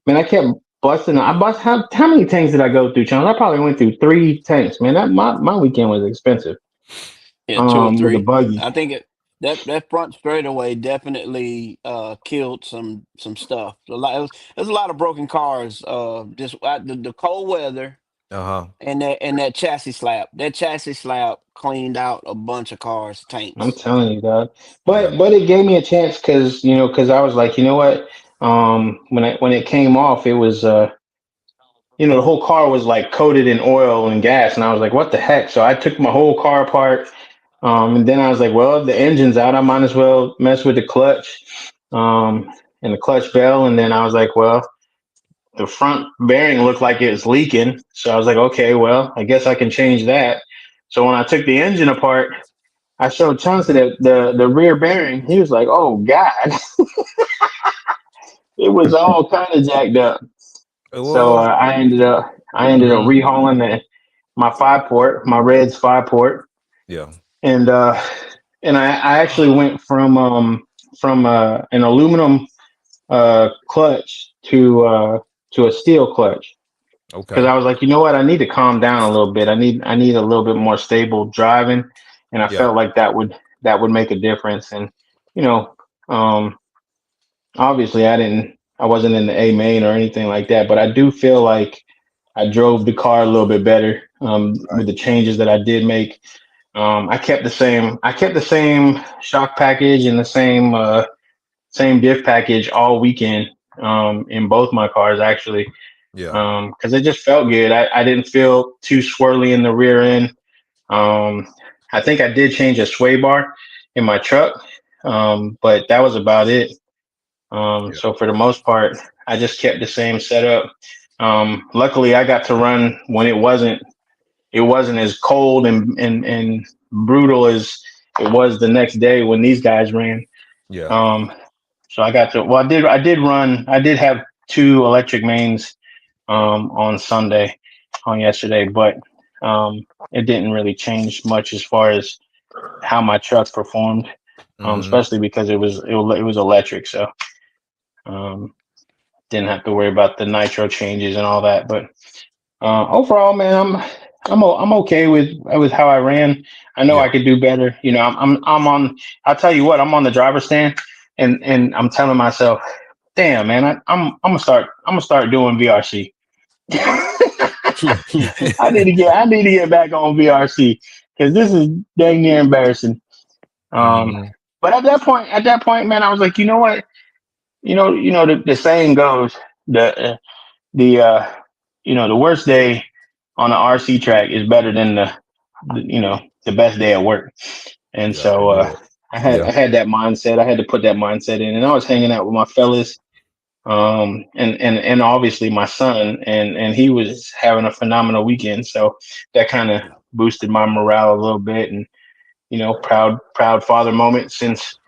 Man, I kept busting. I bust. How many tanks did I go through, Charles? I probably went through 3 tanks. Man, my weekend was expensive. Yeah, two or With the three. buggy. I think that front straightaway definitely killed some stuff. There's a lot of broken cars. Just the cold weather Uh-huh. and that chassis slap. That chassis slap cleaned out a bunch of cars, I'm tanks. telling you, dog. Yeah. But it gave me a chance because I was like, you know what? When it came off, it was the whole car was like coated in oil and gas, and I was like, what the heck? So I took my whole car apart, and then I was like, well, the engine's out. I might as well mess with the clutch, and the clutch bell, and then I was like, well, the front bearing looked like it was leaking, so I was like, okay, well, I guess I can change that. So when I took the engine apart, I showed Chauncey the rear bearing. He was like, "Oh God, it was all kind of jacked up." So Well, I ended up mhm. rehauling my 5 port, my Reds 5 port, Yeah. and I actually went from an aluminum clutch to a steel clutch because Okay. I was like, you know what, I need to calm down a little bit. I need a little bit more stable driving, and I Yeah. felt like that would make a difference. And you know, um, obviously, I wasn't in the A main or anything like that, but I do feel like I drove the car a little bit better Right. with the changes that I did make. I kept the same shock package and the same diff package all weekend in both my cars actually. Yeah. Because it just felt good. I didn't feel too swirly in the rear end. I think I did change a sway bar in my truck, but that was about it. Yeah. So for the most part, I just kept the same setup. Luckily, I got to run when it wasn't as cold and brutal as it was the next day when these guys ran. Yeah. So I got to. Well, I did run. I did have two electric mains on Sunday, on yesterday, but it didn't really change much as far as how my truck performed, Mhm. especially because it was electric, so didn't have to worry about the nitro changes and all that. But overall, man, I'm okay with how I ran. I know Yeah. I could do better. You know, I'm on. I'll tell you what, I'm on the driver's stand, and I'm telling myself, damn, man, I'm gonna start doing VRC. I need to get back on VRC because this is dang near embarrassing. Um, Mhm. but at that point, man, I was like, you know what? The saying goes, the the worst day on the RC track is better than the best day at work. And Yeah, I so can do it. I had Yeah. I had that mindset. I had to put that mindset in, and I was hanging out with my fellas, and obviously my son, and he was having a phenomenal weekend. So that kind of boosted my morale a little bit, and proud father moment since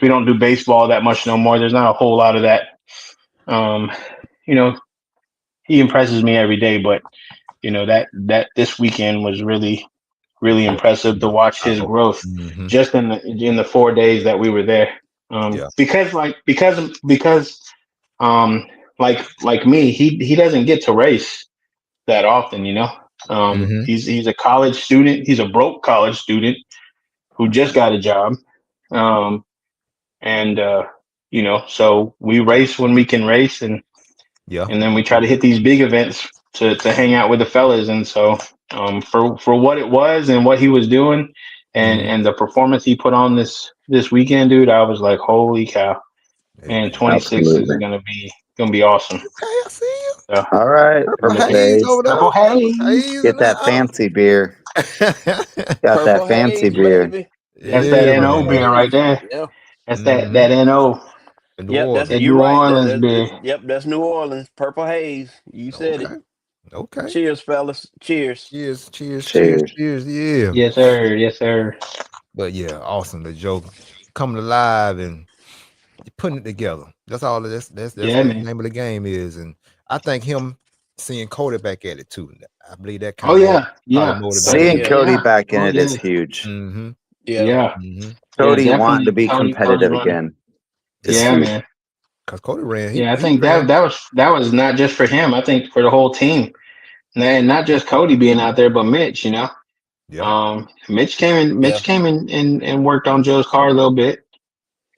we don't do baseball that much no more. There's not a whole lot of that. Um, you know, he impresses me every day, but that this weekend was really really Yeah. impressive to Yeah. watch I his hope. growth Mhm. just in the 4 days that we were there. Yeah. Because um like me, he doesn't get to race that often. Mhm. He's a college student. He's a broke college student who just got a job. Um, and so we race when we can race, Yeah. and then we try to hit these big events to hang out with the fellas. And so for what it was and what he was doing, and Mhm. and the performance he put on this weekend, dude, I was like, holy cow, Hey, man, man. 26 is Absolutely. gonna be awesome. Okay, I see you. So All right, Purple Purple yes, haze Haze. over purple there. Purple haze. haze in Get the that house. fancy beer. Got that Purple fancy haze, beer. baby. That's Yeah, that Purple NO man. beer right haze. there. Yeah. That's that Mhm. that NO, In New Yep, that's Orleans. that you're New right. That, Orleans that, beer. that yep, that's New Orleans. Purple haze. You said it. Okay. Okay. Cheers, fellas. Cheers. Cheers. Cheers. Cheers. Cheers. Cheers. Yeah. Yes, sir. Yes, sir. But yeah, awesome. The joke coming alive and putting it together. That's all. That's Yeah, what the man. name of the game is. And I think him seeing Cody back at it too. I believe that Oh kind of yeah, probably yeah. Oh motivated Seeing him. yeah. Cody Yeah. back in Oh it is yeah. huge. Mm-hmm. Yeah. Yeah. Mm-hmm. Yeah, Cody wanting to definitely. be Cody's competitive running. again is Yeah, huge. man. Because Cody ran. Yeah, I He think that ran. that was not just for him. I think for the whole team, and not just Cody being out there, but Mitch. Yeah. Mitch came in. Yeah. Mitch came in and worked on Joe's car a little bit.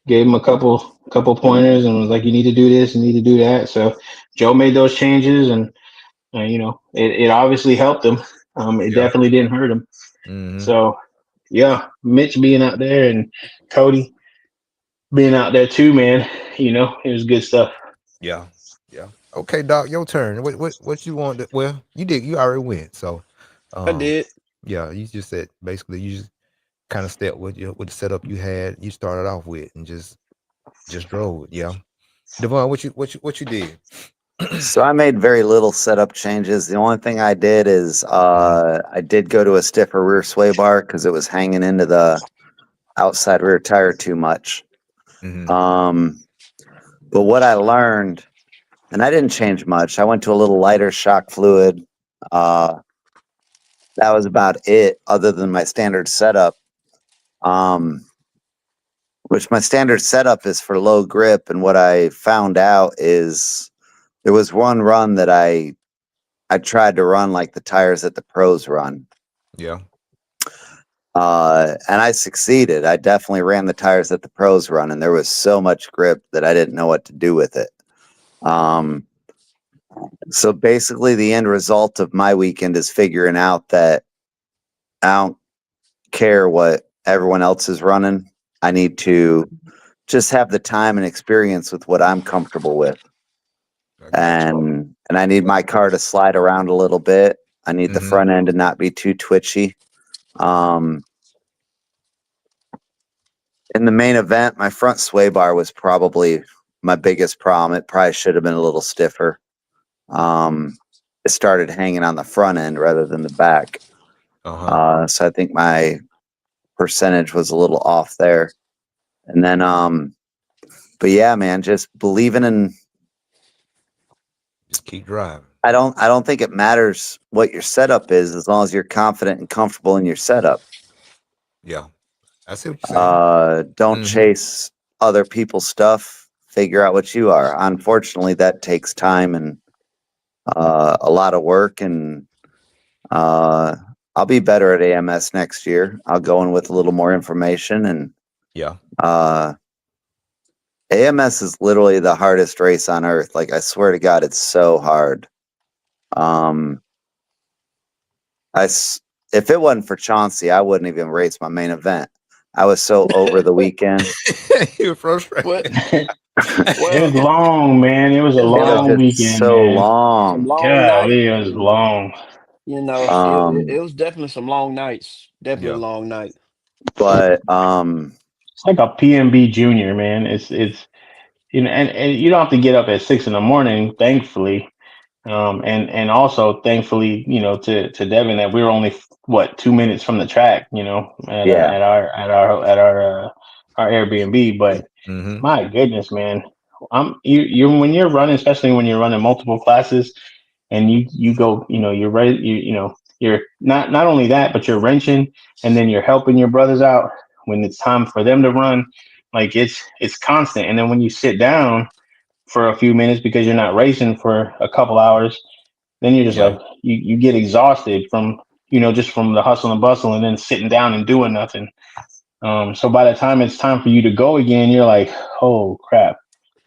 Gave him a couple pointers and was like, "You need to do this. You need to do that." So Joe made those changes, and it obviously helped him. It Yeah. definitely didn't hurt him. Mm-hmm. So yeah, Mitch being out there and Cody being out there too, man. It was good stuff. Yeah. Yeah. Okay, Doc, your turn. What you want to, well, you did, you already went. So I um did. yeah, you just said basically you just kind of stepped with the setup you had, you started off with and just drove. Yeah. Devon, what you did? So I made very little setup changes. The only thing I did is I did go to a stiffer rear sway bar because it was hanging into the outside rear tire too much. Mm-hmm. But what I learned, and I didn't change much. I went to a little lighter shock fluid. Uh, that was about it, other than my standard setup. Which my standard setup is for low grip. And what I found out is there was one run that I tried to run like the tires that the pros run. Yeah. And I succeeded. I definitely ran the tires that the pros run, and there was so much grip that I didn't know what to do with it. So basically, the end result of my weekend is figuring out that I don't care what everyone else is running. I need to just have the time and experience with what I'm comfortable with. and I need my car to slide around a little bit. I need the front end to not be too twitchy. In the main event, my front sway bar was probably my biggest problem. It probably should have been a little stiffer. It started hanging on the front end rather than the back. So I think my percentage was a little off there. And then, but yeah, man, just believing in. Just keep driving. I don't think it matters what your setup is as long as you're confident and comfortable in your setup. Yeah. I see what you're saying. Don't chase other people's stuff. Figure out what you are. Unfortunately, that takes time and a lot of work. And I'll be better at AMS next year. I'll go in with a little more information. And AMS is literally the hardest race on earth. Like, I swear to God, it's so hard. If it wasn't for Chauncey, I wouldn't even race my main event. I was so over the weekend. You were frustrated. It was long, man. It was a long weekend. So man. long. Some long God, nights. it was long. You know, it was definitely some long nights. Definitely a long night. But it's like a PMB junior, man. It's you know, and you don't have to get up at 6 a.m, thankfully. And also thankfully, you know, to Devin, that we were only 2 minutes from the track, you know, at our Airbnb. But my goodness, man, you when you're running, especially when you're running multiple classes, and you go, you know, you're ready, you know, you're not only that, but you're wrenching, and then you're helping your brothers out when it's time for them to run. Like it's constant. And then when you sit down for a few minutes because you're not racing for a couple hours, then you're just like you get exhausted from, you know, just from the hustle and bustle, and then sitting down and doing nothing. So by the time it's time for you to go again, you're like, oh crap.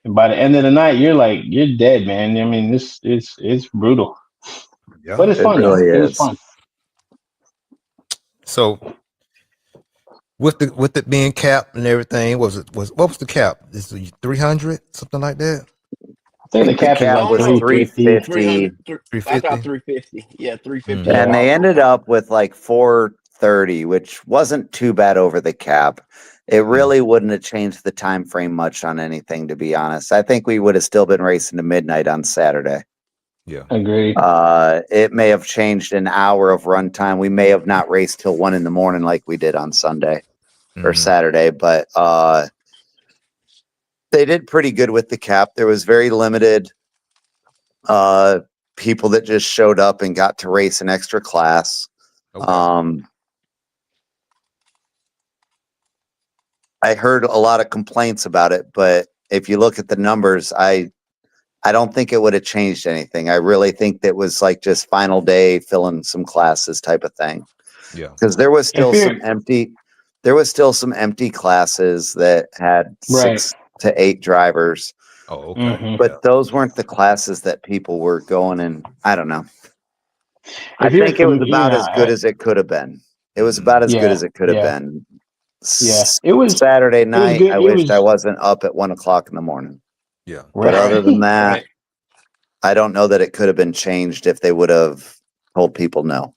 And by the end of the night, you're dead, man. I mean, it's brutal. Yeah. But it's fun, really though. It was is. fun. So with it being capped and everything, what was the cap? Is it 300, something like that? I think the cap is like was 350. 350. I thought 350. Yeah, 350. And they ended up with like 430, which wasn't too bad over the cap. It really wouldn't have changed the time frame much on anything, to be honest. I think we would have still been racing to midnight on Saturday. Yeah. Agreed. It may have changed an hour of run time. We may have not raced till 1 a.m. like we did on Sunday or Saturday, but they did pretty good with the cap. There was very limited people that just showed up and got to race an extra class. Okay. I heard a lot of complaints about it, but if you look at the numbers, I don't think it would have changed anything. I really think that was like just final day, filling some classes type of thing. Yeah. Because there was still some empty classes that had 6 to 8 drivers. Oh, okay. But those weren't the classes that people were going in. I don't know. I think it was about as good as it could have been. It was about as good as it could have been. Yeah, it was Saturday night. It was I wished I wasn't up at 1 o'clock in the morning. Yeah. But other than that, I don't know that it could have been changed if they would have told people no.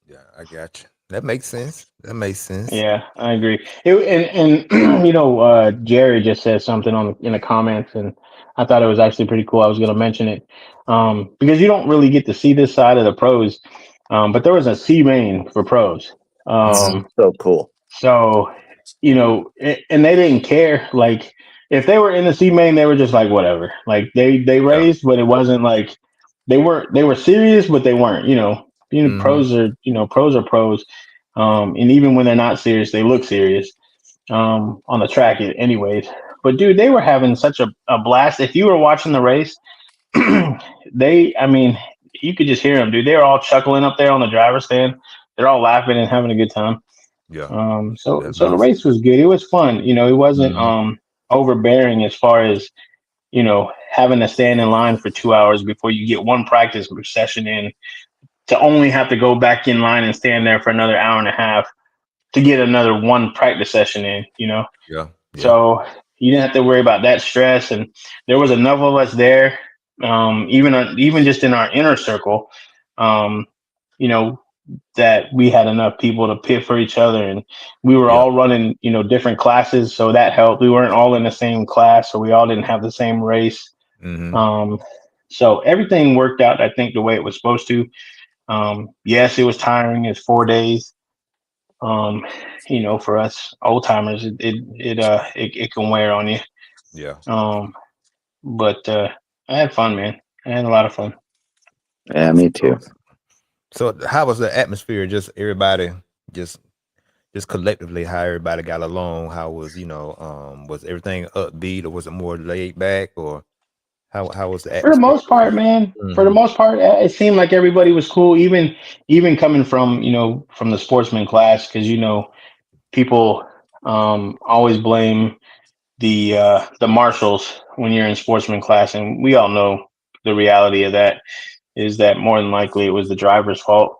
Yeah, I got you. That makes sense. Yeah, I agree. And you know, Jerry just said something in the comments, and I thought it was actually pretty cool. I was going to mention it because you don't really get to see this side of the pros, but there was a C main for pros. So cool. So, you know, and they didn't care. Like, if they were in the C main, they were just like whatever. Like they raced, but it wasn't like they were serious, but they weren't. You know, pros are pros. And even when they're not serious, they look serious on the track, anyways. But dude, they were having such a blast. If you were watching the race, I mean, you could just hear them, dude. They were all chuckling up there on the driver's stand. They're all laughing and having a good time. Yeah. So the race was good. It was fun. You know, it wasn't overbearing as far as, you know, having to stand in line for 2 hours before you get one practice session in, to only have to go back in line and stand there for another hour and a half to get another one practice session in, you know? Yeah. So you didn't have to worry about that stress. And there was enough of us there even just in our inner circle, um, you know, that we had enough people to pit for each other, and we were Yeah. all running, different classes, so that helped. We weren't all in the same class, so we all didn't have the same race. Mm-hmm. So everything worked out, I think, the way it was supposed to. Yes, it was tiring. It's 4 days. Um, for us old timers, it can wear on you. Yeah. But I had fun, man. I had a lot of fun. Yeah, me too. So how was the atmosphere? Just everybody, just collectively, how everybody got along? How was was everything upbeat, or was it more laid back, or how was the For the atmosphere? most part, man. For the Mm-hmm. most part, it seemed like everybody was cool. Even coming from from the sportsman class, because people always blame the marshals when you're in sportsman class, and we all know the reality of that is that more than likely it was the driver's fault.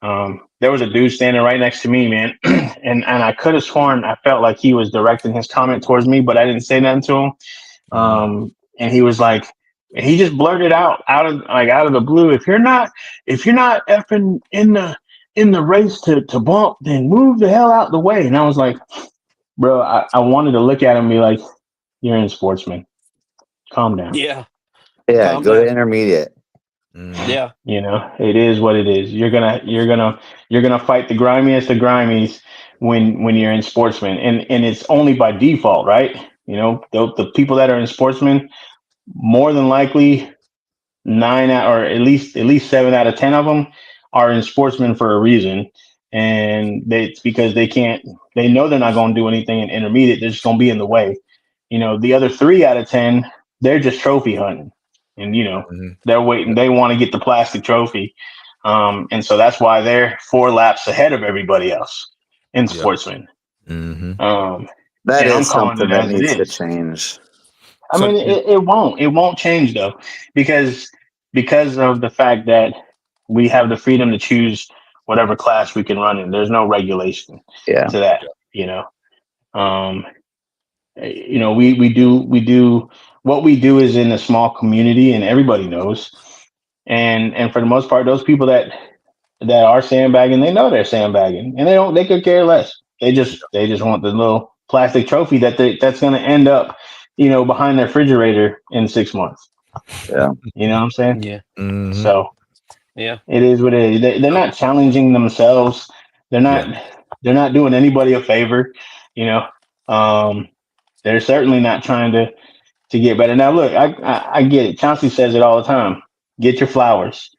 There was a dude standing right next to me, man, and I could have sworn I felt like he was directing his comment towards me, but I didn't say nothing to him. Mm-hmm. And he was like, he just blurted out of the blue, if you're not effing in the race to bump, then move the hell out the way. And I was like, bro, I wanted to look at him and be like, you're in sportsman, calm down. Yeah. Yeah, Calm go to down. intermediate. Mm-hmm. Yeah. It is what it is. You're gonna fight the grimiest of grimies when you're in sportsman, and it's only by default, right? The people that are in sportsman, more than likely nine out, or at least 7 out of 10 of them are in sportsman for a reason, and it's because they know they're not going to do anything in intermediate. They're just going to be in the way. The other 3 out of 10, they're just trophy hunting, and Mm-hmm. they're waiting. They want to get the plastic trophy, and so that's why they're 4 laps ahead of everybody else in Yeah. sportsman. Mm-hmm. That And I'm is calling something it that as it needs to is. change. I So mean, it won't change though, because of the fact that we have the freedom to choose whatever class we can run in. There's no regulation Yeah. to that. You know, um, we do what we do is in a small community, and everybody knows. And for the most part, those people that are sandbagging, they know they're sandbagging, and they could care less. They just want the little plastic trophy that's going to end up, behind their refrigerator in 6 months. Yeah. You know what I'm saying? Yeah. Mm-hmm. So Yeah. it is what it is. They're not challenging themselves. They're Yeah. not. They're not doing anybody a favor. You know. Um, they're certainly not trying to get better. Now, look, I get it. Chauncey says it all the time. Get your flowers.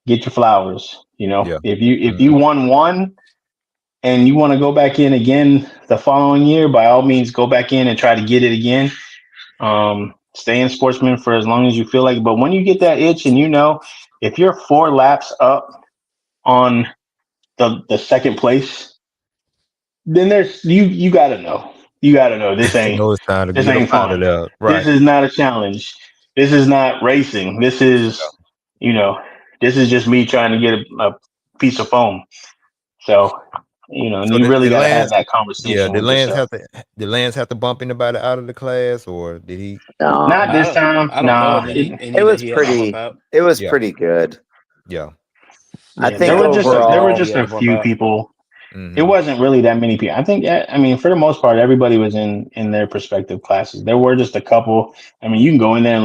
Get your flowers. Yeah. If you Mm-hmm. won one and you want to go back in again the following year, by all means, go back in and try to get it again. Stay in sportsman for as long as you feel like. But when you get that itch, and if you're 4 laps up on the second place, then there's you got to know. You got to know this You ain't know it's time to this get up ain't out of fun. there. This Right. is not a challenge. This is not racing. This is you know this is just me trying to get a piece of foam. So and So you really did got to have Lance, that yeah, conversation with yourself. did Lance have to bump anybody out of the class, or did he? No, Not this time. I don't know Nah. of it any that was he had to bump pretty. out. It was Yeah. pretty good. Yeah. I There think were just overall, He had a to bump few out. people. It Mm-hmm. wasn't really that many people. I think. I mean, for the most part, everybody was in their respective classes. There were just a couple. I mean, you can go in there and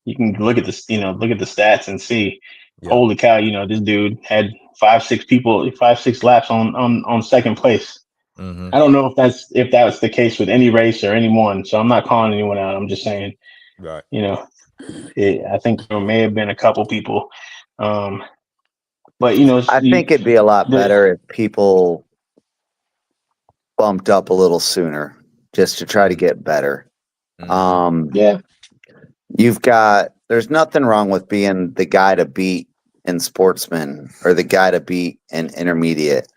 you can look at look at the stats and see. Yeah. Holy cow! This dude had 5, 6 laps on second place. Mm-hmm. I don't know if that's the case with any race or anyone. So I'm not calling anyone out. I'm just saying, Right. you know, I think there may have been a couple people. But I think it'd be a lot the, better if people bumped up a little sooner just to try to get better. Mm-hmm. yeah, There's nothing wrong with being the guy to beat in sportsman or the guy to beat in intermediate.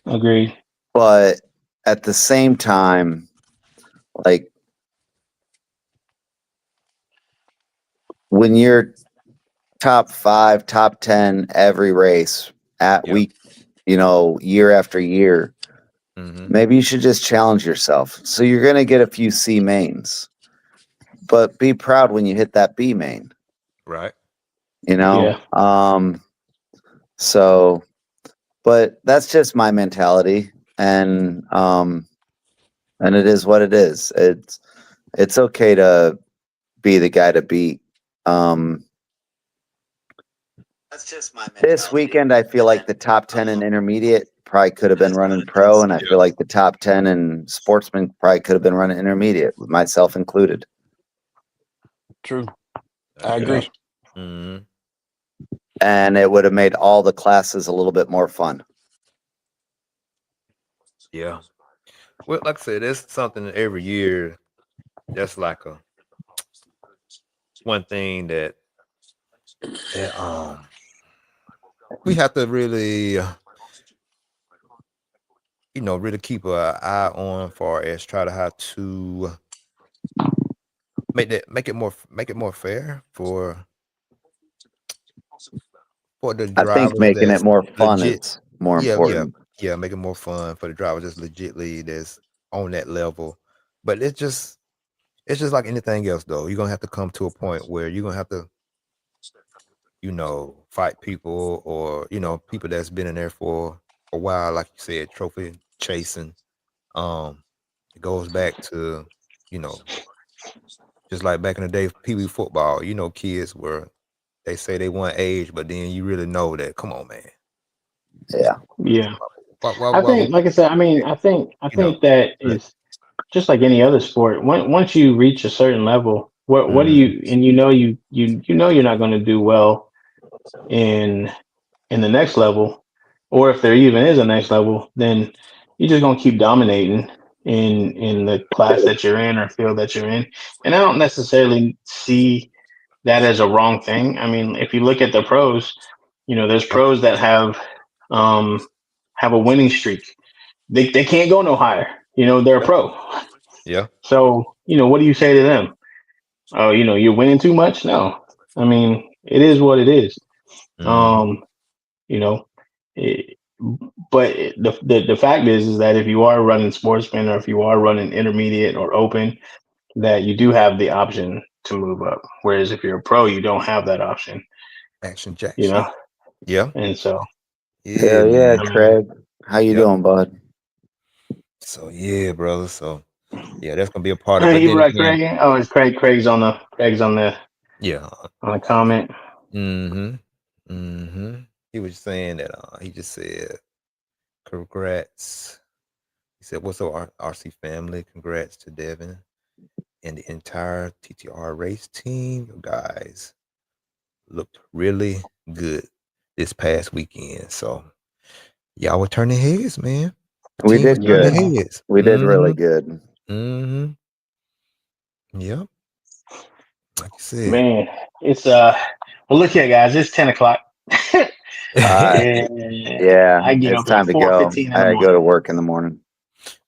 agreed. But at the same time, like when you're top 5, top 10 every race at Yeah. year after year, Mm-hmm. maybe you should just challenge yourself. So you're going to get a few C mains, but be proud when you hit that B main. Right. You know? So, but that's just my mentality, and it is what it is. It's okay to be the guy to beat. That's just my mentality. This weekend, I feel like the top 10 in intermediate probably could have been running pro, and I feel like the top 10 in sportsman probably could have been running intermediate, with myself included. True. I agree. Mm-hmm. And it would have made all the classes a little bit more fun. Yeah. Well, like I said, there's something every year that's like a one thing that we have to really really keep an eye on far as try to how to make it more fair for the I think drivers making it that's more fun legit. is more Yeah, important. yeah, make it more fun for the drivers that's legitly that's on that level. But it's just like anything else though. You're gonna have to come to a point where you're gonna have to, fight people or, people that's been in there for a while, like you said, trophy chasing. It goes back to, just like back in the day, Pee Wee football, kids they say they want age, but then you really know that, come on, man. Yeah. Yeah. Why I think, like I said, I think that is just like any other sport. Once you reach a certain level, what do you, and you know you're not going to do well in the next level, or if there even is a next level, then you're just gonna keep dominating in the class that you're in or field that you're in. And I don't necessarily see that as a wrong thing. I mean, if you look at the pros, there's pros that have a winning streak. They can't go no higher. They're a pro. Yeah. So, what do you say to them? Oh, you're winning too much? No. I mean, it is what it is. You know, it, but the fact is that if you are running sportsman or if you are running intermediate or open, that you do have the option to move up. Whereas if you're a pro, you don't have that option. Action Jackson. Yeah. And so, Yeah, man. Craig. How you doing, bud? So yeah, brother. So yeah, that's gonna be a part of it. You right, Craig? Oh, it's Craig. Craig's on the Yeah. on the comment. He was saying that he just said congrats. He said, "What's up, RC family? Congrats to Devon and the entire TTR race team. You guys looked really good this past weekend. So y'all were turning heads, man. The We team was did turning good. heads. We did really good. Yep. Like you said, Man, it's well, look here, guys. It's 10 o'clock. Yeah, I get it's up at time to go. 4:15 in the I morning. go to work in the morning.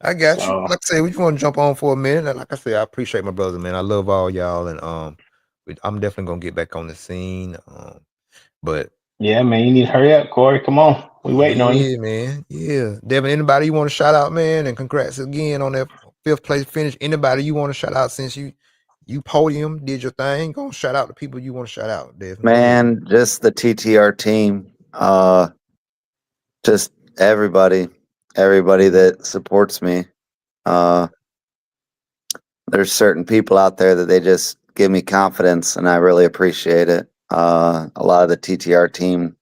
I got you. So, Like I say, we just want to jump on for a minute. And like I said, I appreciate my brother, man. I love all y'all, and I'm definitely gonna get back on the scene. But yeah, man, you need to hurry up, Corey. Come on, we waiting on you. yeah, man. Yeah, Devin. Anybody you want to shout out, man? And congrats again on that 5th place finish. Anybody you want to shout out since you podium did your thing? Go shout out the people you want to shout out, Devin. Man, just the TTR team. Just everybody that supports me. There's certain people out there that they just give me confidence, and I really appreciate it. A lot of the TTR team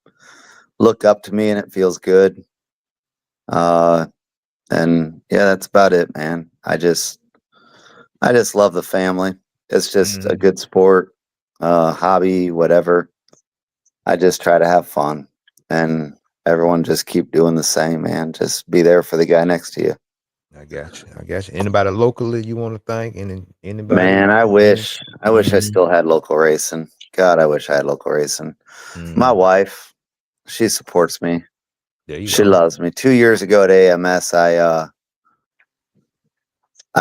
look up to me, and it feels good. And yeah, that's about it, man. I just love the family. It's just a good sport, hobby, whatever. I just try to have fun, and everyone just keep doing the same, man. Just be there for the guy next to you. I got you. Anybody locally you want to thank? Anybody? Man, I wish I still had local racing. God, I wish I had local racing. My wife, she supports me. She loves me. 2 years ago at AMS, I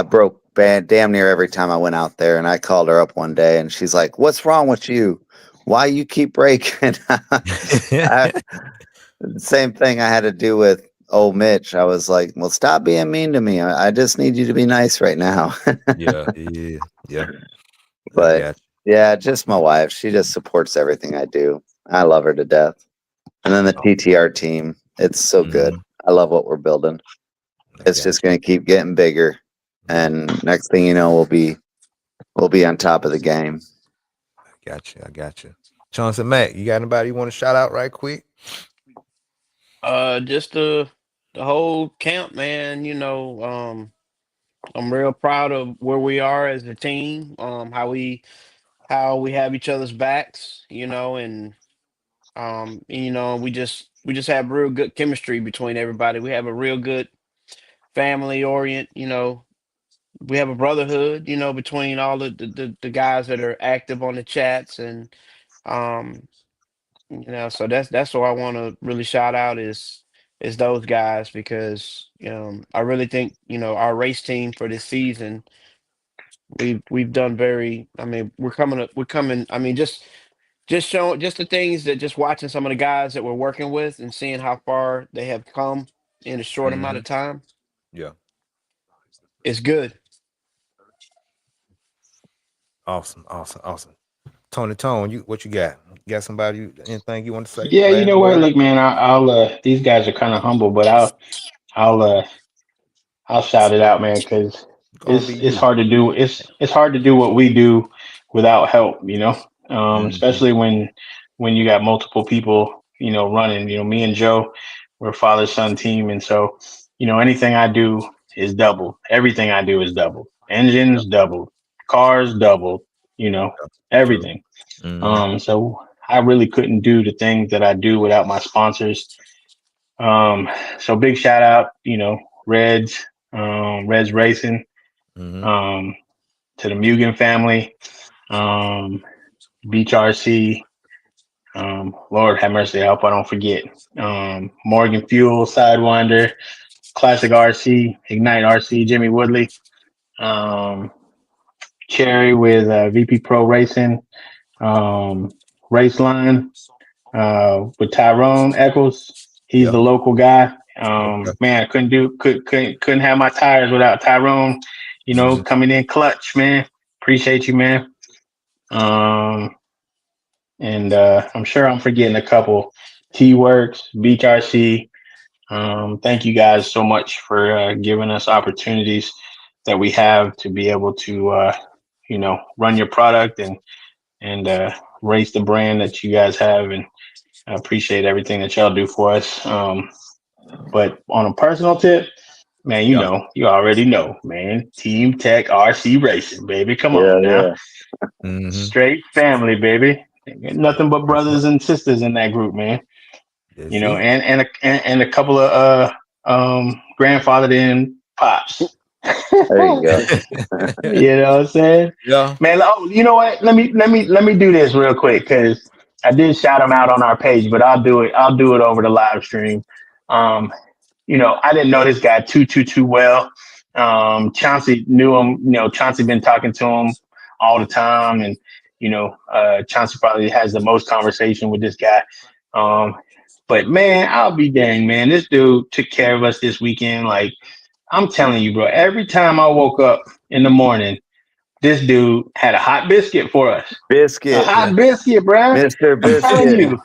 broke damn near every time I went out there, and I called her up one day, and she's like, "What's wrong with you? Why you keep breaking?" Same thing I had to do with old Mitch. I was like, "Well, stop being mean to me. I just need you to be nice right now." yeah. But Yeah, just my wife. She just supports everything I do. I love her to death. And then the TTR team. It's so good. I love what we're building. It's just going to keep getting bigger. And next thing you know, we'll be on top of the game. I got you. Chauncey Mac, you got anybody you want to shout out right quick? Just the whole camp, man. I'm real proud of where we are as a team. How we have each other's backs, and we just have real good chemistry between everybody. We have a real good family orient. We have a brotherhood. Between all the guys that are active on the chats, and um, so that's what I want to really shout out is those guys, because I really think our race team for this season, we've done very. I mean, we're coming. I mean, just showing just the things that just watching some of the guys that we're working with and seeing how far they have come in a short amount of time. Yeah. It's good. Awesome. Tony Tone, what you got? You got somebody? Anything you want to say? Yeah, you Last know what? word. Look, man, I'll these guys are kind of humble, but I'll I'll shout it out, man, because Gonna be it's you. hard to do. It's hard to do what we do without help, Mm-hmm. especially when you got multiple people, running. Me and Joe, we're a father son team, and so anything I do is double. Everything I do is double. Engines double, cars double. You know, True. everything. Mm-hmm. So I really couldn't do the things that I do without my sponsors. Um, so big shout out, Reds, Reds Racing, Mm-hmm. um, to the Mugen family, um, Beach RC, Lord have mercy, I hope I don't forget. Morgan Fuel, Sidewinder, Classic RC, Ignite RC, Jimmy Woodley, um, Cherry with VP Pro Racing, um, Raceline, with Tyrone Eccles. He's Yeah. the local guy. Okay. Man, I couldn't have my tires without Tyrone. Mm-hmm. Coming in clutch, man. Appreciate you, man. Um, and I'm sure I'm forgetting a couple. T Works, Beach RC. Thank you guys so much for giving us opportunities that we have to be able to, run your product and raise the brand that you guys have. And I appreciate everything that y'all do for us. But on a personal tip, man, Yeah. you already know, man. Team Tech RC Racing, baby. Come Yeah, on now. yeah. Mm-hmm. Straight family, baby. Ain't nothing but That's it. brothers and sisters in that group, man. That's it. And a couple of grandfathered in pops. There you go. You know what I'm saying? Yeah. Man, oh, you know what? Let me do this real quick, because I did shout them out on our page, but I'll do it over the live stream. Um, I didn't know this guy too well. Chauncey knew him. Chauncey been talking to him all the time, and Chauncey probably has the most conversation with this guy. Um, but man, I'll be dang, man. This dude took care of us this weekend. Like, I'm telling you, bro. Every time I woke up in the morning, this dude had a hot biscuit for us. A Biscuit, Yeah. hot biscuit, bruh. Mr. I'm telling Biscuit. you.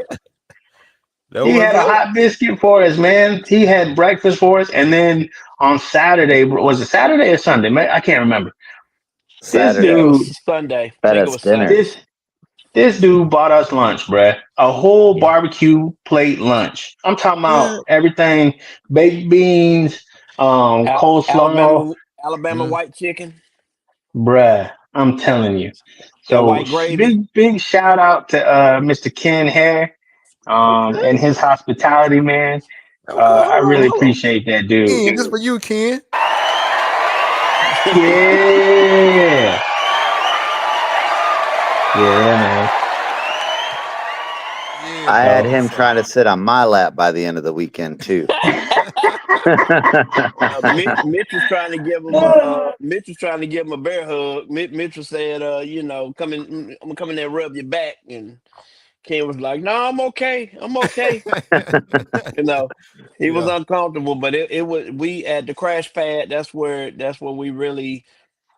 That He was had a up. hot biscuit for us, man. He had breakfast for us, and then on Saturday, was it Saturday or Sunday? Man, I can't remember. This I think it Saturday. was dude, Sunday. I Fed think it us was dinner. Sunday. this dude bought us lunch, bruh. A whole Yeah. barbecue plate lunch. I'm talking about What? everything: baked beans, coleslaw, Alabama Mm. white chicken, bruh. I'm telling you. that So white gravy. big shout out to Mr. Ken Hare, Okay. and his hospitality, man. Okay. I Hold on. really Hold on. appreciate that dude. Ken, this for you, Ken. Yeah. Yeah, man. Yeah, I that's had So him what's up. trying to sit on my lap by the end of the weekend too. Mitch was trying to give him Mitch was trying to give him a bear hug. Mitch was saying, come in, I'm gonna come in there and rub your back, and Ken was like, "No, I'm okay. I'm okay." You know, he was Yeah. uncomfortable, but it was we at the crash pad. That's where we really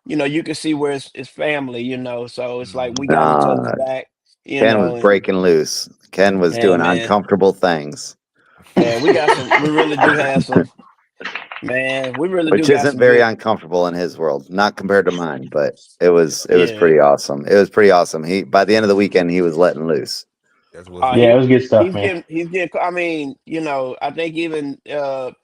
you can see where it's family, so it's like we got each other's Uh, back, Ken was and breaking loose. Ken was yeah, doing man, uncomfortable things, man, we really do have some, man, we really do which got isn't some very good, uncomfortable in his world, not compared to mine, but it was yeah. pretty awesome. It was pretty awesome. He by the end of the weekend he was letting loose. That's what's Yeah, up. it was good stuff, man. He's getting. I mean, I think even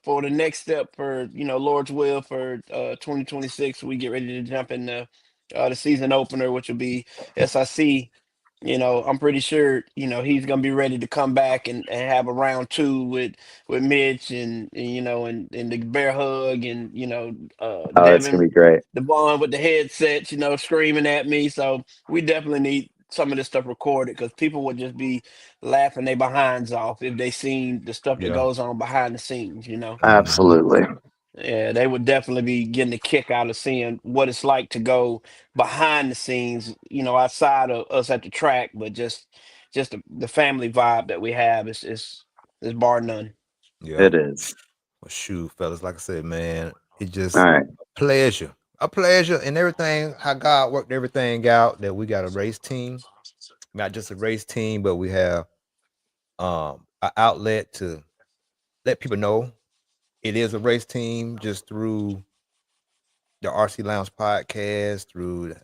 for the next step for Lord's will for 2026, we get ready to jump in the season opener, which will be SIC. I'm pretty sure he's gonna be ready to come back and have a round two with Mitch and the bear hug and Oh, it's gonna Devon be great. Devon with the headsets, screaming at me. So we definitely need some of this stuff recorded because people would just be laughing their behinds off if they seen the stuff that Yeah. goes on behind the scenes. Mhm. Absolutely. Yeah, they would definitely be getting a kick out of seeing what it's like to go behind the scenes, outside of us at the track, but just the family vibe that we have is bar none. Yeah. It is. Well, shoot, fellas, like I said, man, it's All just right. a pleasure, and everything. How God worked everything out that we got a race team, not just a race team, but we have an outlet to let people know it is a race team just through the RC Lounge podcast, through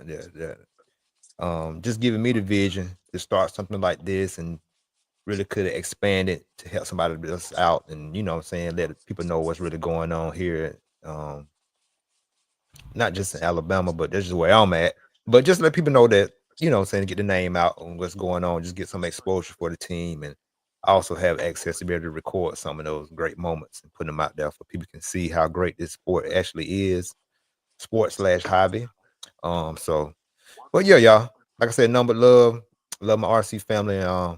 just giving me the vision to start something like this, and really could have expanded to help somebody else out, and what I'm saying, let people know what's really going on here. Not just in Alabama, but that's just where I'm at. But just let people know that, what I'm saying, get the name out on what's going on, just get some exposure for the team, and also have access to be able to record some of those great moments and put them out there for people can see how great this sport actually is, sport/hobby. So, but yeah, y'all, like I said, number love my RC family. I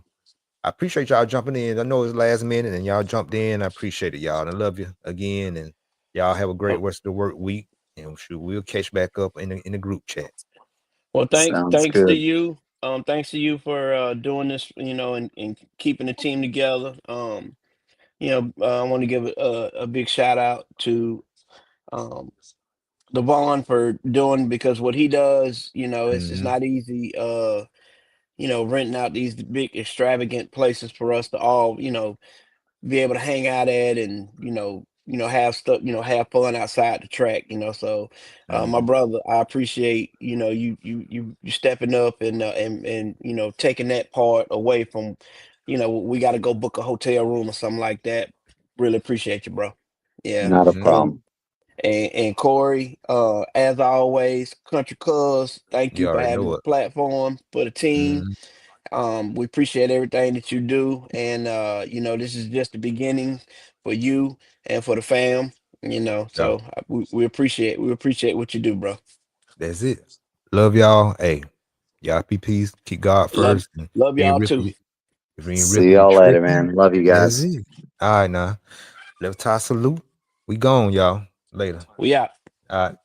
appreciate y'all jumping in. I know it's last minute and y'all jumped in. I appreciate it, y'all. And I love you again. And y'all have a great rest of the work week. And sure, we'll catch back up in the group chat. Well, Sounds thanks to good. you. Thanks to you for doing this, and keeping the team together. I want to give a big shout out to um Devon for doing because what he does, it's Mhm. not easy. Renting out these big extravagant places for us to all, be able to hang out at and have stuff, have fun outside the track. So my Mhm. brother, I appreciate you stepping up and taking that part away from we got to go book a hotel room or something like that. Really appreciate you, bro. Yeah. Not a Mhm. and problem. and Corey, as always, Country Cuz, thank You you for already having know the it. platform for the team. Mhm. We appreciate everything that you do, and this is just the beginning for you and for the fam. Yeah, We appreciate what you do, bro. that's it. Love y'all. Hey, y'all be peace. Keep God Love first. And love if you ain't y'all too. ripping, if you ain't See ripping and y'all later, tripping, man. Love you that's guys. it. All right, now. Left tie salute. We gone, y'all. Later. We out. All right.